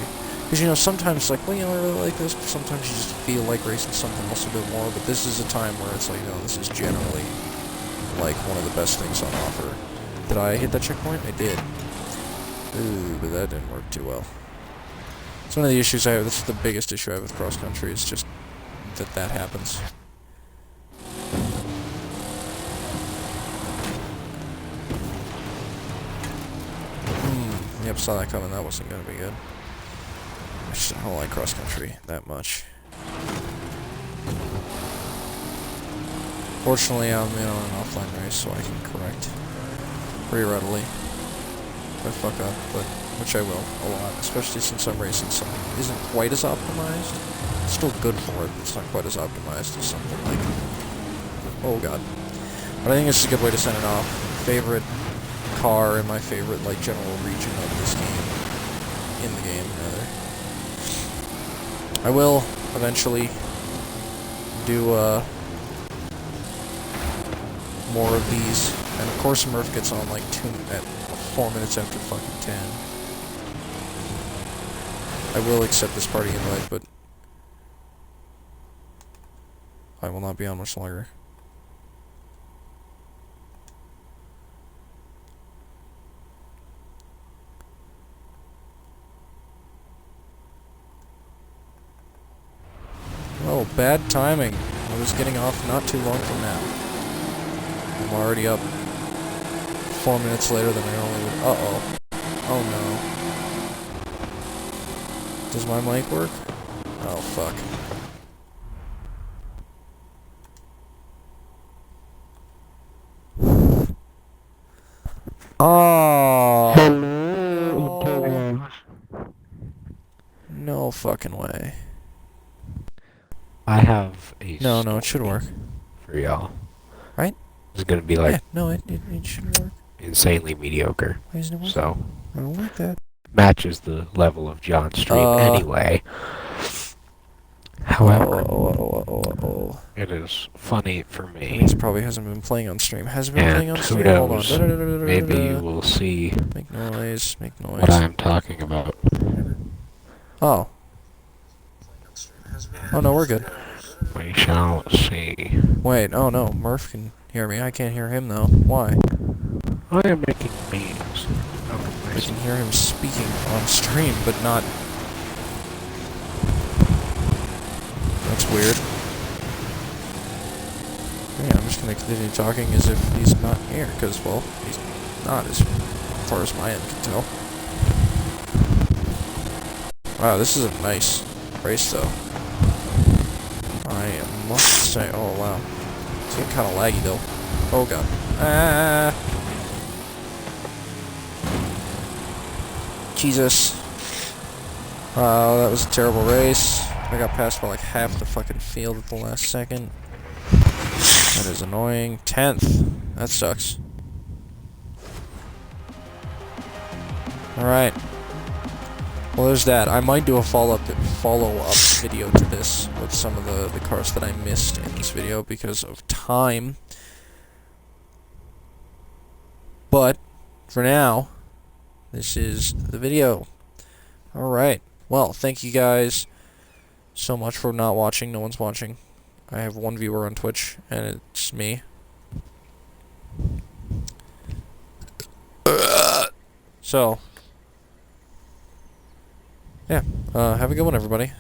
because, sometimes, like, well, I really like this, but sometimes you just feel like racing something else a bit more, but this is a time where it's like, this is generally, like, one of the best things on offer. Did I hit that checkpoint? I did. Ooh, but that didn't work too well. It's one of the issues I have, this is the biggest issue I have with cross-country, is just that happens. Yep, saw that coming. That wasn't gonna be good. I don't like cross country that much. Fortunately, I'm in on an offline race, so I can correct pretty readily if I fuck up, but which I will a lot, especially since I'm racing something that isn't quite as optimized. It's still good for it, but it's not quite as optimized as something like, oh god. But I think this is a good way to send it off. Favorite car in my favorite, like, general region of this game. In the game, rather. I will eventually do, more of these. And of course Murph gets on, like, 4 minutes after fucking 10. I will accept this party invite, but I will not be on much longer. Oh, bad timing. I was getting off not too long from now. I'm already up 4 minutes later than I normally would. Uh-oh. Oh, no. Does my mic work? Oh, fuck. Oh. No fucking way. I I have a No, it should story work. for y'all. Right? It's gonna be like Yeah, no, it should work. insanely mediocre. Why isn't it working? So I don't like that. matches the level of John's stream anyway. However, it is funny for That me. means it probably hasn't been playing on stream. Has it been playing And on who stream? Hold on. knows? Maybe you will see Make noise, make noise. what I am talking about. Oh. Oh no, we're good. We shall see. Wait, oh no, Murph can hear me. I can't hear him though. Why? I am making memes. I can hear him speaking on stream, but not... That's weird. Yeah, I'm just gonna continue talking as if he's not here, because, well, he's not as far as my end can tell. Wow, this is a nice race, though. I must say, oh wow. It's getting kind of laggy, though. Oh god. Ah! Jesus. Wow, that was a terrible race. I got passed by like half the fucking field at the last second. That is annoying. 10th. That sucks. Alright. Well, there's that. I might do a follow-up video to this with some of the cars that I missed in this video because of time. But, for now, this is the video. Alright. Well, thank you guys so much for not watching. No one's watching. I have one viewer on Twitch, and it's me. So, yeah. Have a good one, everybody.